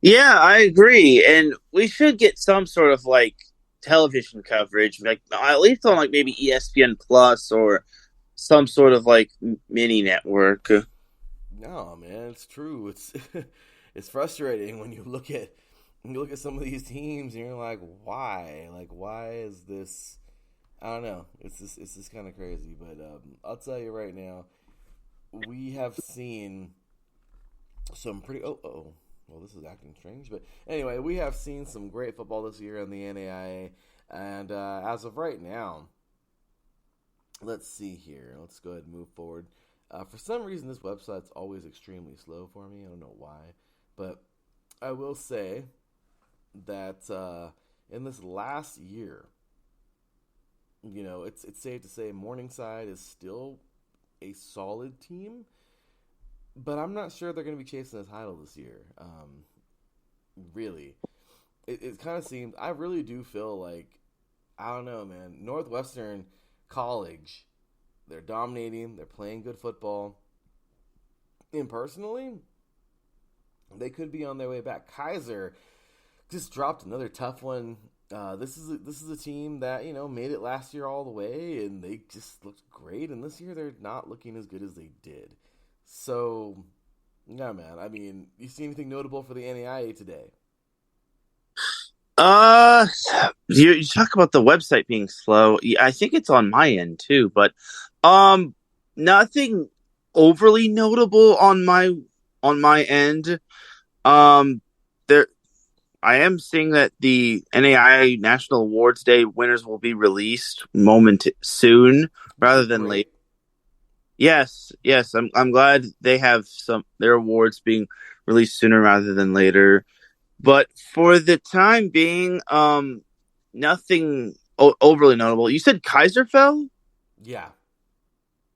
Yeah, I agree. And we should get some sort of television coverage, at least on maybe ESPN Plus or some sort of mini network. No, man, it's true. It's frustrating when you look at some of these teams and you're like, why? Like, why is this? I don't know. It's just kind of crazy. But I'll tell you right now, we have seen some pretty. Well, this is acting strange, but anyway, we have seen some great football this year in the NAIA, and as of right now, let's see here. Let's go ahead and move forward. For some reason, this website's always extremely slow for me. I don't know why, but I will say that in this last year, it's safe to say Morningside is still a solid team. But I'm not sure they're going to be chasing the title this year. Really. It kind of seems, I really do feel like, I don't know, man, Northwestern College, they're dominating, they're playing good football. And personally, they could be on their way back. Kaiser just dropped another tough one. This is a team that, made it last year all the way, and they just looked great. And this year, they're not looking as good as they did. So, yeah, man. I mean, you see anything notable for the NAIA today? You talk about the website being slow. I think it's on my end too, but nothing overly notable on my end. There, I am seeing that the NAIA National Awards Day winners will be released soon rather than late. Yes. I'm glad they have their awards being released sooner rather than later. But for the time being, nothing overly notable. You said Kaiser fell? Yeah.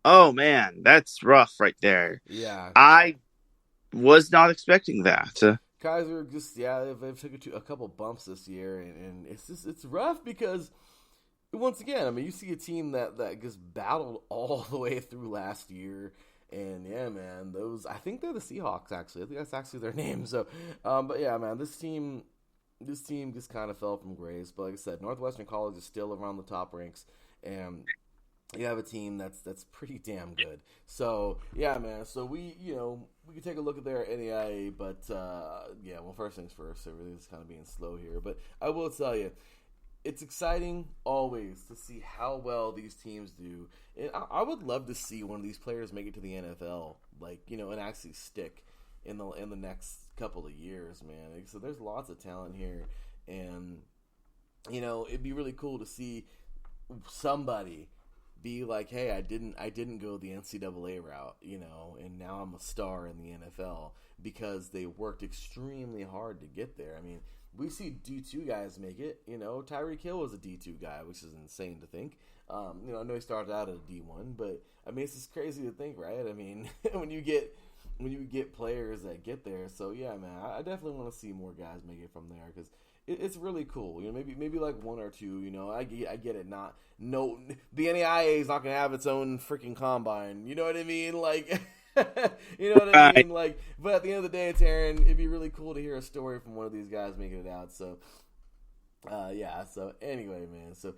Oh man, that's rough right there. Yeah. I was not expecting that. Kaiser they've took a couple bumps this year, and it's rough because. Once again, I mean, you see a team that just battled all the way through last year, and yeah, man, I think they're the Seahawks, actually. I think that's actually their name. So, but yeah, man, this team just kind of fell from grace. But like I said, Northwestern College is still around the top ranks, and you have a team that's pretty damn good. So yeah, man. So we can take a look at their NAIA, but yeah. Well, first things first. Everything's kind of being slow here, but I will tell you, it's exciting always to see how well these teams do. And I would love to see one of these players make it to the NFL, and actually stick in the next couple of years, man. So there's lots of talent here, and it'd be really cool to see somebody be like, hey, I didn't go the NCAA route, and now I'm a star in the NFL because they worked extremely hard to get there. I mean, we see D2 guys make it. Tyreek Hill was a D2 guy, which is insane to think. I know he started out at a D1, but I mean, it's just crazy to think, right? I mean, when you get players that get there, so yeah, man, I definitely want to see more guys make it from there because it's really cool. Maybe like one or two. I get it. The NAIA is not gonna have its own freaking combine. You know what I mean? Like, you know what I mean? Like, but at the end of the day, Teran, it'd be really cool to hear a story from one of these guys making it out. So, yeah. So anyway, man. So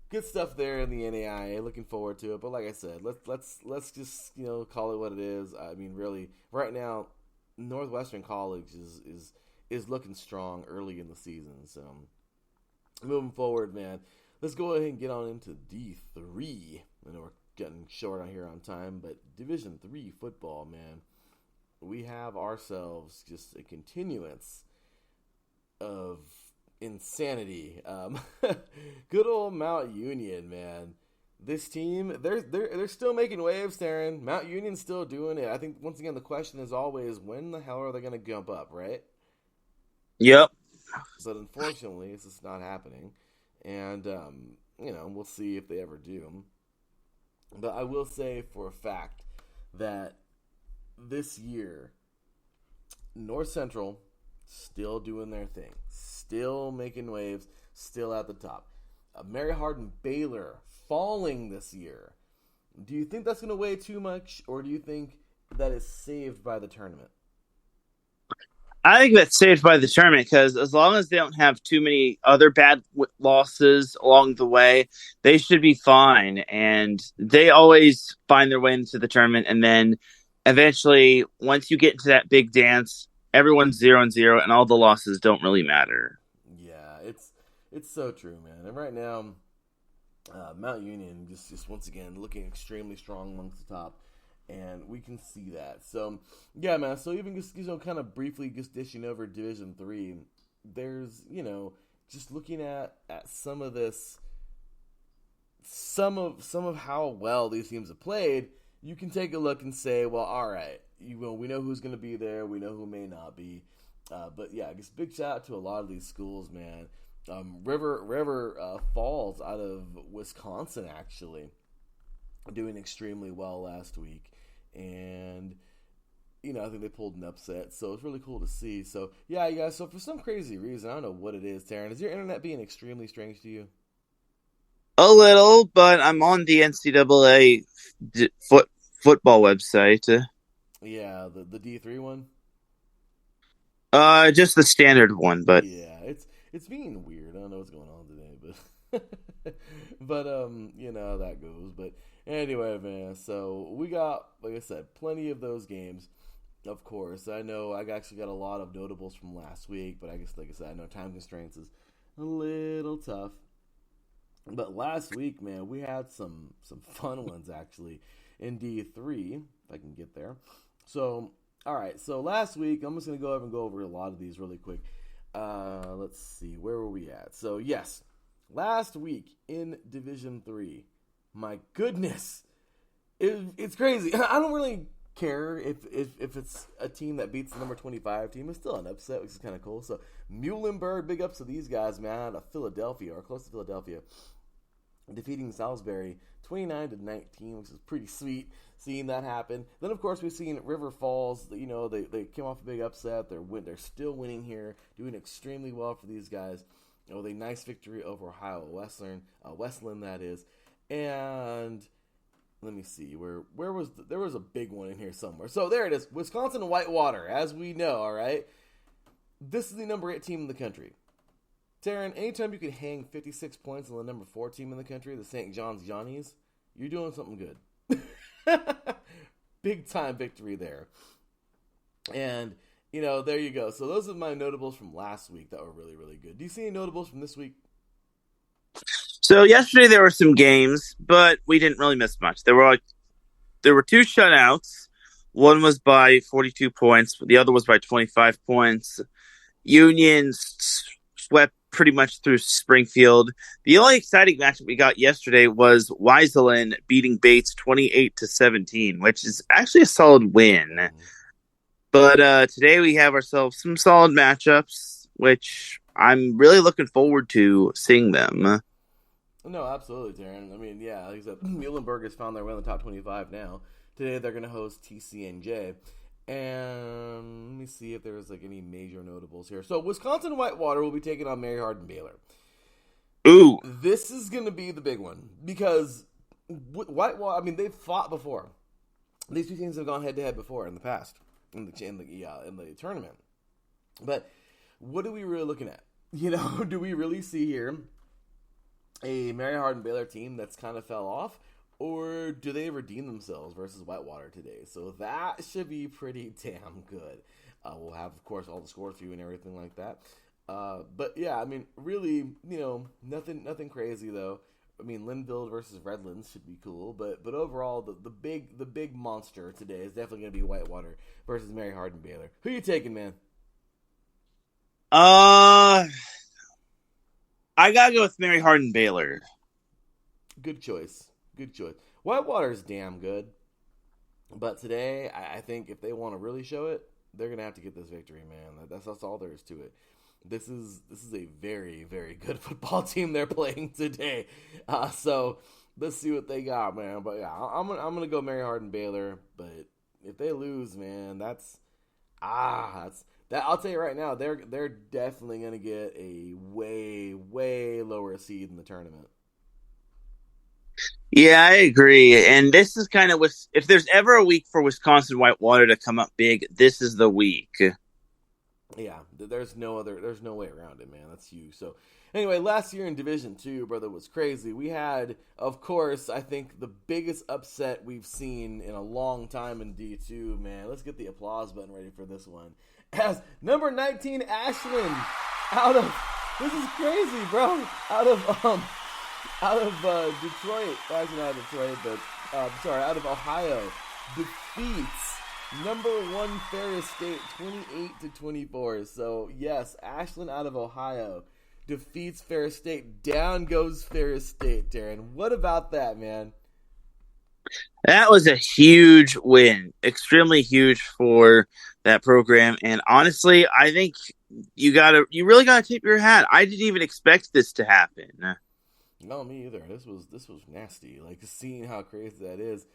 good stuff there in the NAIA. Looking forward to it. But like I said, let's just call it what it is. I mean, really, right now, Northwestern College is looking strong early in the season. So moving forward, man, let's go ahead and get on into D3. I know we're getting short on here on time, but Division III football, man, we have ourselves just a continuance of insanity. Good old Mount Union, man. This team, they're still making waves, Teran. Mount Union's still doing it. I think once again the question is always, when the hell are they going to jump up, right? Yep. But unfortunately, it's just not happening. And, we'll see if they ever do. But I will say for a fact that this year, North Central still doing their thing. Still making waves. Still at the top. Mary Hardin Baylor falling this year. Do you think that's going to weigh too much? Or do you think that is saved by the tournament? I think that's saved by the tournament because as long as they don't have too many other bad losses along the way, they should be fine. And they always find their way into the tournament. And then eventually, once you get into that big dance, everyone's 0-0 and all the losses don't really matter. Yeah, it's so true, man. And right now, Mount Union just once again looking extremely strong amongst the top. And we can see that. So, yeah, man. So even just, kind of briefly just dishing over Division III, there's, just looking at some of this, some of how well these teams have played, you can take a look and say, well, all right, we know who's going to be there, we know who may not be. But yeah, just big shout out to a lot of these schools, man. River Falls out of Wisconsin, actually, doing extremely well last week. And, I think they pulled an upset. So it's really cool to see. So, yeah, you guys. So for some crazy reason, I don't know what it is, Teran. Is your internet being extremely strange to you? A little, but I'm on the NCAA football website. Yeah, the D3 one? Just the standard one, but... Yeah, it's being weird. I don't know what's going on today, but... but, how that goes. But... Anyway, man, so we got, like I said, plenty of those games, of course. I know I actually got a lot of notables from last week, but I guess, like I said, I know time constraints is a little tough. But last week, man, we had some fun ones, actually, in D3, if I can get there. So, all right, so last week, I'm just going to go over a lot of these really quick. Let's see, where were we at? So, yes, last week in Division 3, my goodness, it's crazy. I don't really care if it's a team that beats the number 25 team. It's still an upset, which is kind of cool. So Muhlenberg, big ups to these guys, man, out of Philadelphia, or close to Philadelphia, defeating Salisbury 29-19, which is pretty sweet seeing that happen. Then, of course, we've seen River Falls. They came off a big upset. They're still winning here, doing extremely well for these guys. With a nice victory over Ohio Westland, that is. And let me see, where was there was a big one in here somewhere. So there it is, Wisconsin Whitewater, as we know. All right, this is the number 8 team in the country. Teran, anytime you can hang 56 points on the number 4 team in the country, the St. John's Johnnies, you're doing something good. Big time victory there. And, there you go. So those are my notables from last week that were really, really good. Do you see any notables from this week? So yesterday there were some games, but we didn't really miss much. There were two shutouts. One was by 42 points. The other was by 25 points. Union swept pretty much through Springfield. The only exciting matchup we got yesterday was Weiselin beating Bates 28-17, which is actually a solid win. But today we have ourselves some solid matchups, which I'm really looking forward to seeing them. No, absolutely, Teran. I mean, yeah, like I said, Muhlenberg has found their way in the top 25 now. Today they're going to host TCNJ. And let me see if there's any major notables here. So Wisconsin Whitewater will be taking on Mary Hardin Baylor. Ooh. This is going to be the big one because Whitewater, they've fought before. These two teams have gone head-to-head before in the past in the tournament. But what are we really looking at? Do we really see here a Mary Hardin Baylor team that's kind of fell off? Or do they redeem themselves versus Whitewater today? So that should be pretty damn good. We'll have, of course, all the scores for you and everything like that. But yeah, really, nothing crazy though. Linville versus Redlands should be cool. But overall, the big monster today is definitely going to be Whitewater versus Mary Hardin Baylor. Who are you taking, man? I gotta go with Mary Hardin Baylor. Good choice. Whitewater's damn good. But today, I think if they want to really show it, they're going to have to get this victory, man. That's all there is to it. This is a very, very good football team they're playing today. So let's see what they got, man. But yeah, I'm gonna go Mary Hardin Baylor. But if they lose, man, that's that. I'll tell you right now, they're definitely gonna get a way, way lower seed in the tournament. Yeah, I agree. And this is kind of if there's ever a week for Wisconsin Whitewater to come up big, this is the week. Yeah, there's no way around it, man. That's huge. So anyway, last year in Division II, brother, was crazy. We had, of course, I think the biggest upset we've seen in a long time in D2, man. Let's get the applause button ready for this one. As number 19 Ashland this is crazy, bro. Out of Detroit, actually not Detroit, but out of Ohio, defeats number 1 Ferris State 28-24. So yes, Ashland out of Ohio defeats Ferris State. Down goes Ferris State, Teran. What about that, man? That was a huge win, extremely huge for that program. And honestly, I think you really gotta tip your hat. I didn't even expect this to happen. No, me either. This was nasty. Like, seeing how crazy that is.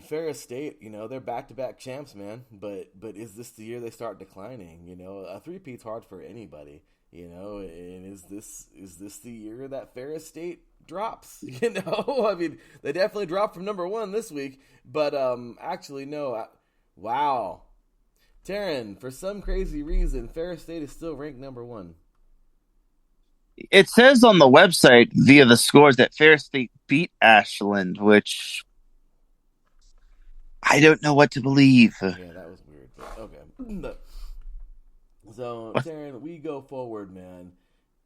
Ferris State, they're back-to-back champs, man. But is this the year they start declining? A three-peat's hard for anybody. And is this the year that Ferris State drops? They definitely dropped from number 1 this week. But actually, no. Wow, Teran, for some crazy reason, Ferris State is still ranked number 1. It says on the website via the scores that Ferris State beat Ashland, which I don't know what to believe. Yeah, that was weird. But okay. So, Teran, we go forward, man.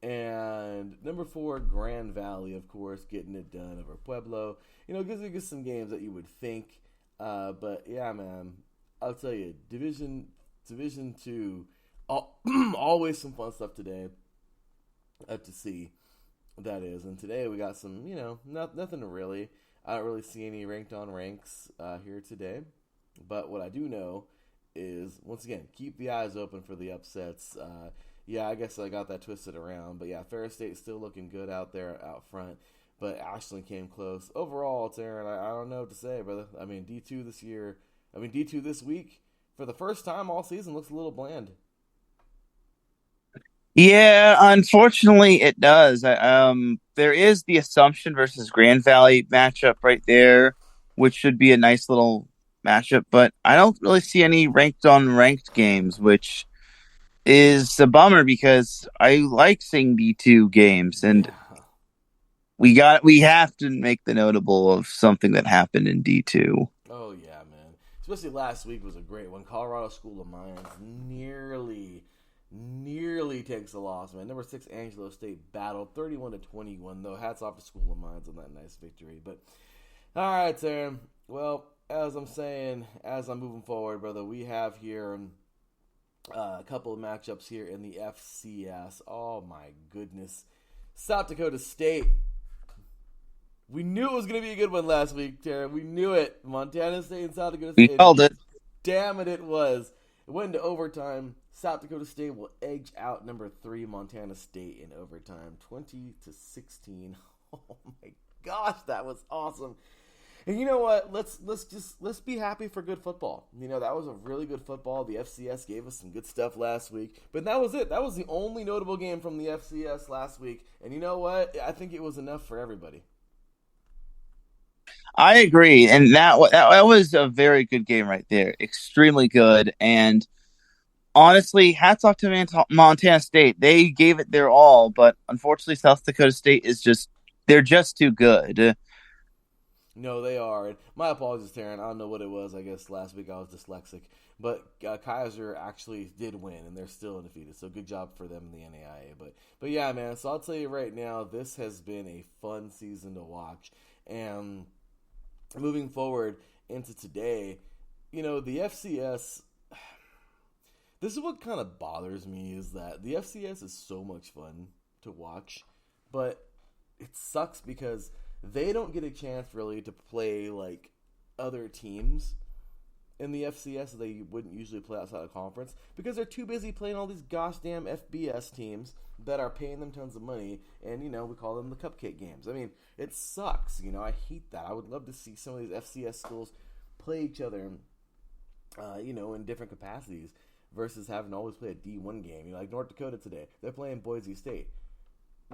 And number 4, Grand Valley, of course, getting it done over Pueblo. Gives some games that you would think. But yeah, man, I'll tell you, Division 2, always some fun stuff today. To see, that is. And today we got some, nothing really. I don't really see any ranked on ranks here today. But what I do know is, once again, keep the eyes open for the upsets. Yeah, I guess I got that twisted around. But yeah, Ferris State still looking good out there out front. But Ashland came close. Overall, Teran, I don't know what to say, brother. D2 this year, D2 this week, for the first time all season, looks a little bland. Yeah, unfortunately, it does. There is the Assumption versus Grand Valley matchup right there, which should be a nice little matchup. But I don't really see any ranked games, which is a bummer because I like seeing D2 games. And we have to make the notable of something that happened in D2. Oh yeah, man. Especially last week was a great one. Colorado School of Mines nearly takes a loss, man. Number 6 Angelo State battled 31-21, though. Hats off to School of Mines on that nice victory. But all right, Teran. Well, as I'm saying, as I'm moving forward, brother, we have here a couple of matchups here in the FCS. Oh my goodness, South Dakota State. We knew it was going to be a good one last week, Teran. We knew it. Montana State and South Dakota State. We called it. Damn it, it was. It went into overtime. South Dakota State will edge out number 3 Montana State in overtime, 20-16. Oh my gosh, that was awesome. And you know what? Let's be happy for good football. You know, that was a really good football. The FCS gave us some good stuff last week, but that was it. That was the only notable game from the FCS last week. And you know what? I think it was enough for everybody. I agree, and that was a very good game right there. Extremely good, and honestly, hats off to Montana State. They gave it their all, but unfortunately, South Dakota State they're just too good. No, they are. And my apologies, Teran. I don't know what it was. I guess last week I was dyslexic. But Kaiser actually did win, and they're still undefeated. So good job for them in the NAIA. But yeah, man. So I'll tell you right now, this has been a fun season to watch. And moving forward into today, you know, the FCS, this is what kind of bothers me, is that the FCS is so much fun to watch, but it sucks because they don't get a chance really to play like other teams in the FCS that they wouldn't usually play outside of conference because they're too busy playing all these gosh damn FBS teams that are paying them tons of money, and, you know, we call them the cupcake games. I mean, it sucks, you know, I hate that. I would love to see some of these FCS schools play each other, you know, in different capacities versus having to always play a D1 game. You know, like North Dakota today, they're playing Boise State.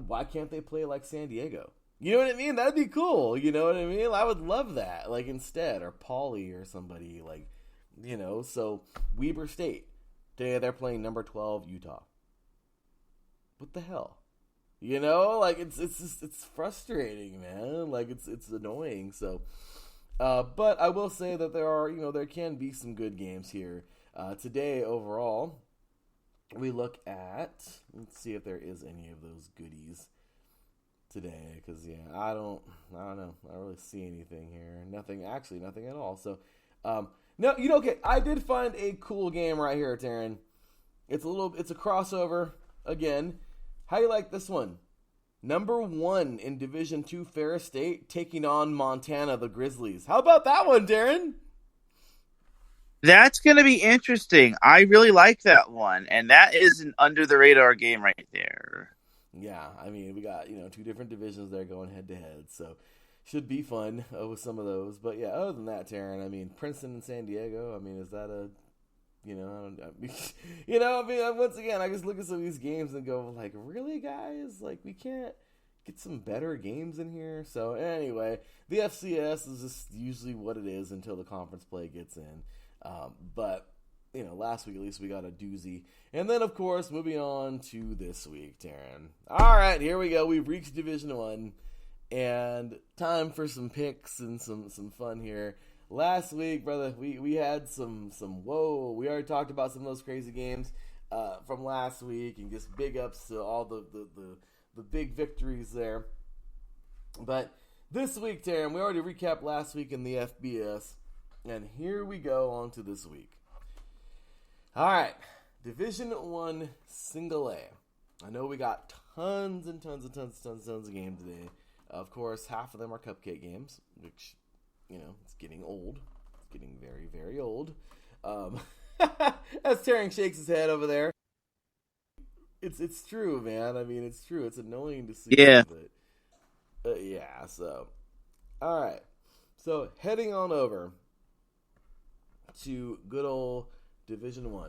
Why can't they play like San Diego? You know what I mean? That'd be cool. You know what I mean? I would love that. Like, instead, or Pauley or somebody, like, you know. So Weber State, today they're playing number 12 Utah. What the hell? You know, like, it's just, it's frustrating, man. Like, it's annoying. So, but I will say that there can be some good games here. Today, overall, we look at, let's see if there is any of those goodies today, because I don't know, I don't really see anything here. Nothing at all. So no, you know, okay, I did find a cool game right here, Teran. It's a crossover again. How do you like this one? Number 1 in Division II, Ferris State taking on Montana, the Grizzlies. How about that one, Teran? That's going to be interesting. I really like that one, and that is an under the radar game right there. Yeah, I mean, we got, 2 different divisions there going head to head, so should be fun with some of those. But yeah, other than that, Teran, I mean, Princeton and San Diego, I mean, is that a, once again, I just look at some of these games and go, like, really, guys? Like, we can't get some better games in here? So anyway, the FCS is just usually what it is until the conference play gets in. But last week at least we got a doozy. And then, of course, moving on to this week, Teran. All right, here we go. We've reached Division I, and time for some picks and some fun here. Last week, brother, we had some whoa. We already talked about some of those crazy games from last week, and just big ups to all the big victories there. But this week, Teran, we already recapped last week in the FBS, and here we go on to this week. All right, Division I Single A. I know we got tons and tons and tons and tons of games today. Of course, half of them are cupcake games, which, it's getting old. It's getting very, very old. As Teran shakes his head over there. It's true, man. I mean, it's true. It's annoying to see. Yeah. But yeah, so. All right. So, heading on over to good old Division I.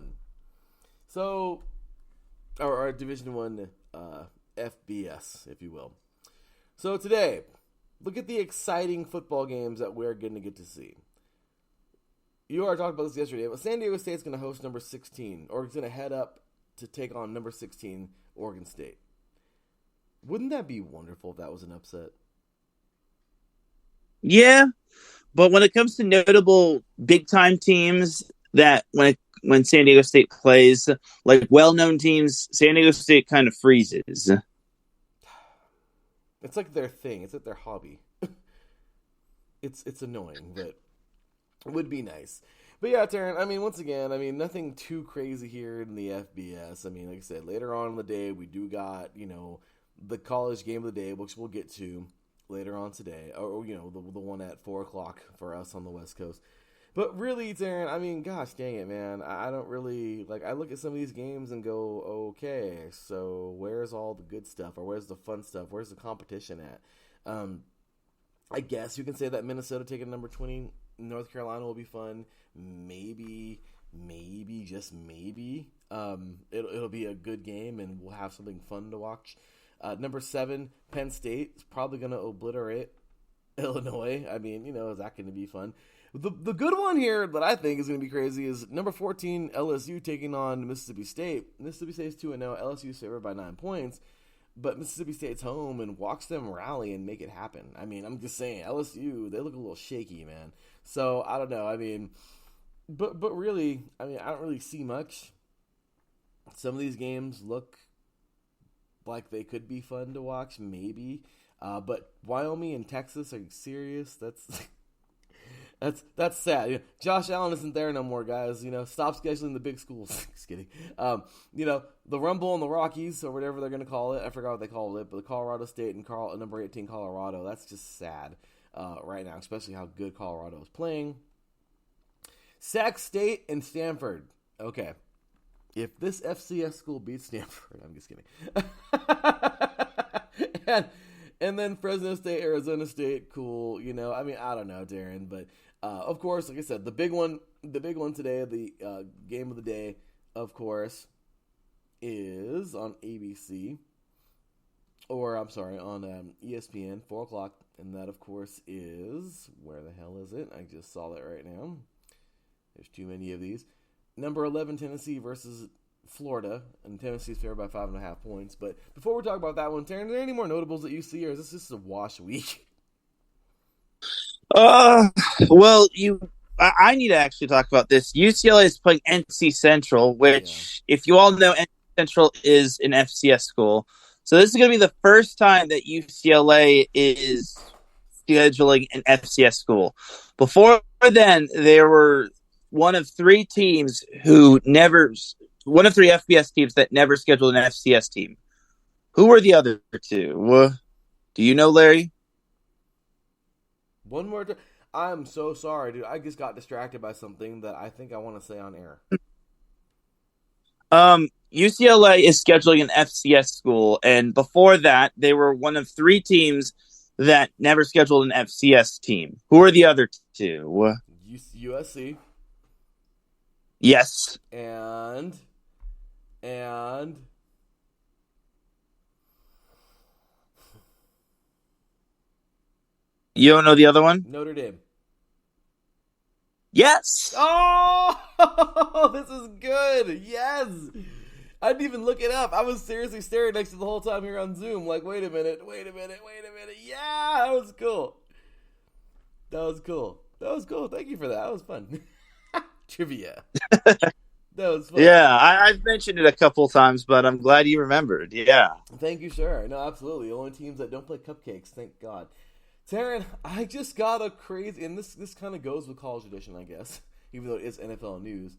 So, or Division I FBS, if you will. So today, look at the exciting football games that we're going to get to see. You already talked about this yesterday, but San Diego State's going to host number 16, or it's going to head up to take on number 16, Oregon State. Wouldn't that be wonderful if that was an upset? Yeah, but when it comes to notable big time teams that when San Diego State plays, like well known teams, San Diego State kind of freezes. It's like their thing. It's like their hobby. It's annoying, but it would be nice. But yeah, Taryn, I mean, once again, I mean, nothing too crazy here in the FBS. I mean, like I said, later on in the day, we do got, the college game of the day, which we'll get to later on today. Or, the one at 4 o'clock for us on the West Coast. But really, Taryn, I mean, gosh dang it, man. I don't really, I look at some of these games and go, okay, so where's all the good stuff? Or where's the fun stuff? Where's the competition at? I guess you can say that Minnesota taking number 20, North Carolina will be fun. Maybe, just maybe, it'll be a good game and we'll have something fun to watch. Number 7, Penn State is probably going to obliterate Illinois. I mean, is that going to be fun? The good one here that I think is going to be crazy is number 14, LSU taking on Mississippi State. Mississippi State's 2-0. LSU's favored by 9 points. But Mississippi State's home and watch them rally and make it happen. I mean, I'm just saying, LSU, they look a little shaky, man. So, I don't know. I mean, but really, I mean, I don't really see much. Some of these games look like they could be fun to watch, maybe. But Wyoming and Texas, are you serious? That's sad. Josh Allen isn't there no more, guys. Stop scheduling the big schools. Just kidding. The Rumble and the Rockies, or whatever they're going to call it. I forgot what they called it, but the Colorado State and number 18 Colorado. That's just sad right now, especially how good Colorado is playing. Sac State and Stanford. Okay. If this FCS school beats Stanford, I'm just kidding. and then Fresno State, Arizona State, cool. I mean, I don't know, Darren, but of course, like I said, the big one today, the game of the day, of course, is on ABC, or I'm sorry, on ESPN, 4 o'clock, and that, of course, is, where the hell is it? I just saw that right now. There's too many of these. Number 11, Tennessee versus Florida, and Tennessee's favored by 5.5 points. But before we talk about that one, Taryn, are there any more notables that you see, or is this just a wash week? Well, I need to actually talk about this. UCLA is playing NC Central, which, if you all know, NC Central is an FCS school. So this is going to be the first time that UCLA is scheduling an FCS school. Before then, there were one of 3 FBS teams that never scheduled an FCS team. Who were the other 2? Do you know, Larry? One more time. I'm so sorry, dude. I just got distracted by something that I think I want to say on air. UCLA is scheduling an FCS school, and before that, they were one of 3 teams that never scheduled an FCS team. Who are the other 2? USC. Yes. And you don't know the other one? Notre Dame. Yes. Oh, this is good. Yes. I didn't even look it up. I was seriously staring next to the whole time here on Zoom. Like, wait a minute. Yeah, that was cool. Thank you for that. That was fun. Trivia. That was fun. Yeah, I've mentioned it a couple times, but I'm glad you remembered. Yeah. Thank you, sir. No, absolutely. Only teams that don't play cupcakes. Thank God. Taryn, I just got a crazy, and this kind of goes with college edition, I guess, even though it is NFL news.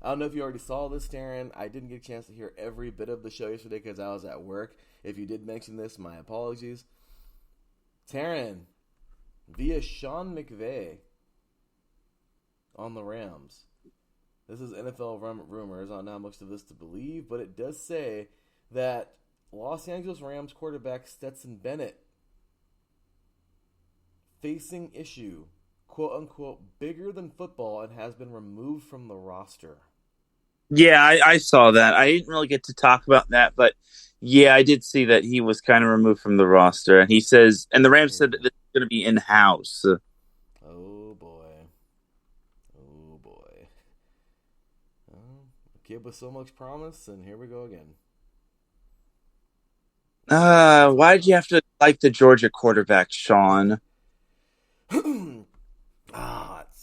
I don't know if you already saw this, Taryn. I didn't get a chance to hear every bit of the show yesterday because I was at work. If you did mention this, my apologies. Taryn, via Sean McVay on the Rams. This is NFL rumors on how much of this to believe, but it does say that Los Angeles Rams quarterback Stetson Bennett facing issue, quote unquote, bigger than football and has been removed from the roster. Yeah, I saw that. I didn't really get to talk about that, but yeah, I did see that he was kind of removed from the roster. And he says, and the Rams said that this is going to be in-house. Oh boy. A kid with so much promise, and here we go again. Why did you have to like the Georgia quarterback, Sean?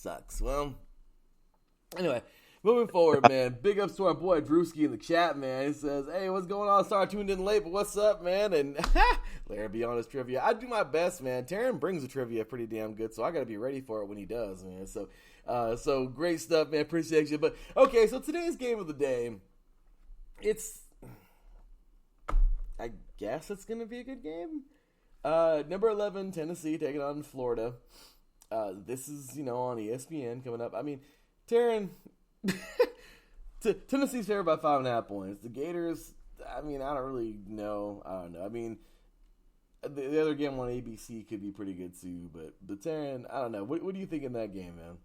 Sucks. Well, anyway, moving forward, man. Big ups to our boy Drewski in the chat, man. He says, hey, what's going on? Sorry I tuned in late, but what's up, man? And Larry, be honest, trivia. I do my best, man. Teran brings the trivia pretty damn good, so I got to be ready for it when he does, man. So great stuff, man. Appreciate you. But, okay, so today's game of the day, I guess it's going to be a good game. Number 11, Tennessee, taking on Florida. This is, on ESPN coming up. I mean, Teran, Tennessee's favored by 5.5 points. The Gators, I mean, I don't really know. I don't know. I mean, the other game on ABC could be pretty good too. But the Teran, I don't know. What do you think in that game, man?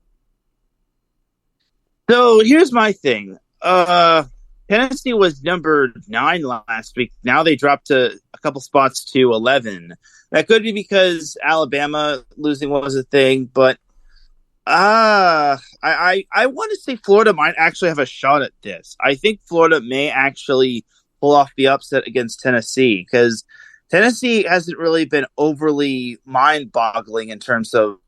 So here's my thing. Tennessee was number 9 last week. Now they dropped a couple spots to 11. That could be because Alabama losing was a thing, but I want to say Florida might actually have a shot at this. I think Florida may actually pull off the upset against Tennessee because Tennessee hasn't really been overly mind-boggling in terms of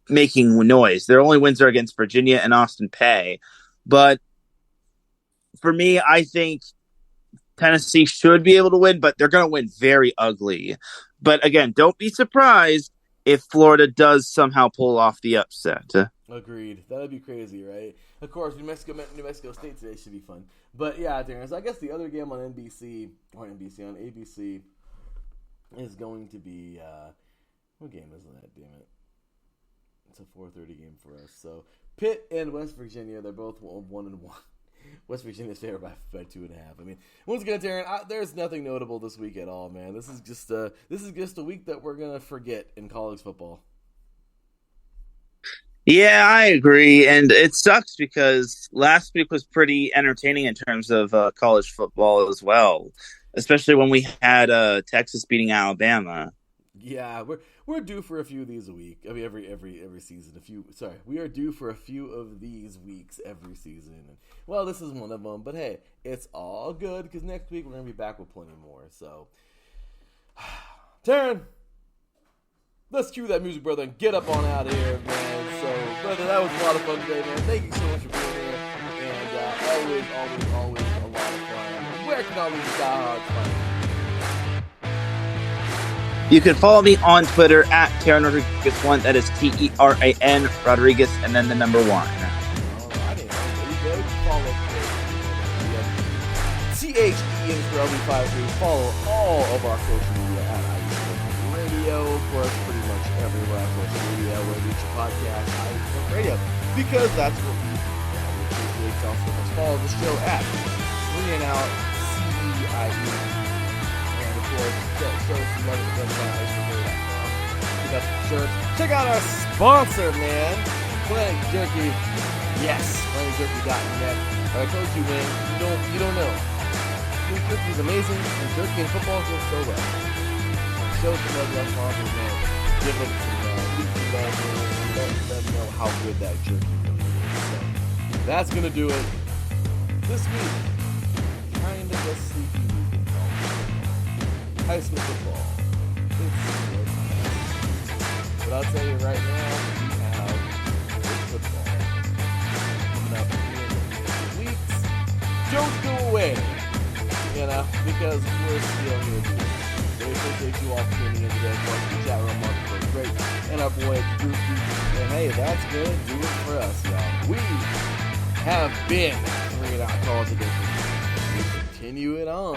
making noise. Their only wins are against Virginia and Austin Peay. But for me, I think Tennessee should be able to win, but they're going to win very ugly. But again, don't be surprised if Florida does somehow pull off the upset. Agreed. That'd be crazy, right? Of course, New Mexico State today should be fun. But yeah, Darren, so I guess the other game on ABC on ABC is going to be what game is that? Damn it! It's a 4:30 game for us. So Pitt and West Virginia, they're both 1-1. West Virginia's favored by 2.5. I mean, once again, Teran, there's nothing notable this week at all, man. This is just a week that we're gonna forget in college football. Yeah, I agree, and it sucks because last week was pretty entertaining in terms of college football as well, especially when we had Texas beating Alabama. Yeah, we're due for a few of these a week. I mean, every season. We are due for a few of these weeks every season. And, well, this is one of them. But hey, it's all good because next week we're gonna be back with plenty more. So, Teran, let's cue that music, brother, and get up on out of here, man. So, brother, that was a lot of fun today, man. Thank you so much for being here, and always a lot of fun. Where can all these diehards find you? You can follow me on Twitter at Teran Rodriguez 1. That is TERAN Rodriguez and then the number 1. Alrighty, there you go. Follow THE_LB53. Follow all of our social media at IE Radio. Of course, pretty much everywhere on social media where you reach a podcast, IE Radio, because that's what we do. We appreciate y'all so much. Follow the show at Bringing Out CEIE. Check out our sponsor, man, Planet Jerky. Yes, PlanetJerky.net. I told you, man, you don't know. This jerky is amazing, and jerky and football goes so well. Show some love to our sponsors, man. Give them some love, let them know how good that jerky is. So, that's gonna do it. This week, kind of a sleepy week. High school football. But I'll tell you right now, we have good football coming up here in the weeks. Don't go away, because we're still here doing it. We appreciate you all tuning in today. The chat room market was great. And our boy Drewski. And hey, that's good. Do it for us, y'all. We have been bringing out calls against we continue it on.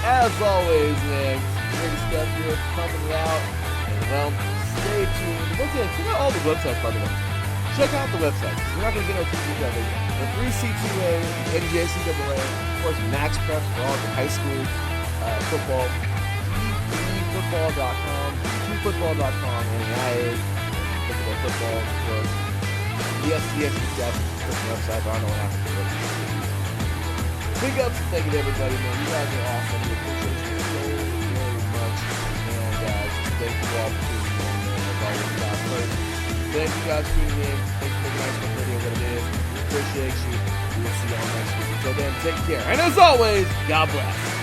As always, man, great stuff here, pumping it out. And, well, stay tuned. Once again, check out all the websites, by the way. Check out the websites. We're not going to get our teachers out there. The 3C2A, the NJCAA, of course, Max Prep for all the high school football, football.com, football.com, and IA, football, of course. The SDS stuff, different website, but I don't know what happened to it. Big ups and thank you to everybody, man. You guys are awesome. We appreciate you so very much. And thank you all for tuning in, man. As always, God first. Thank you guys for tuning in. Thank you for making Ice Cream Radio what it is. We appreciate you. We will see you all next week. Until then, take care. And as always, God bless.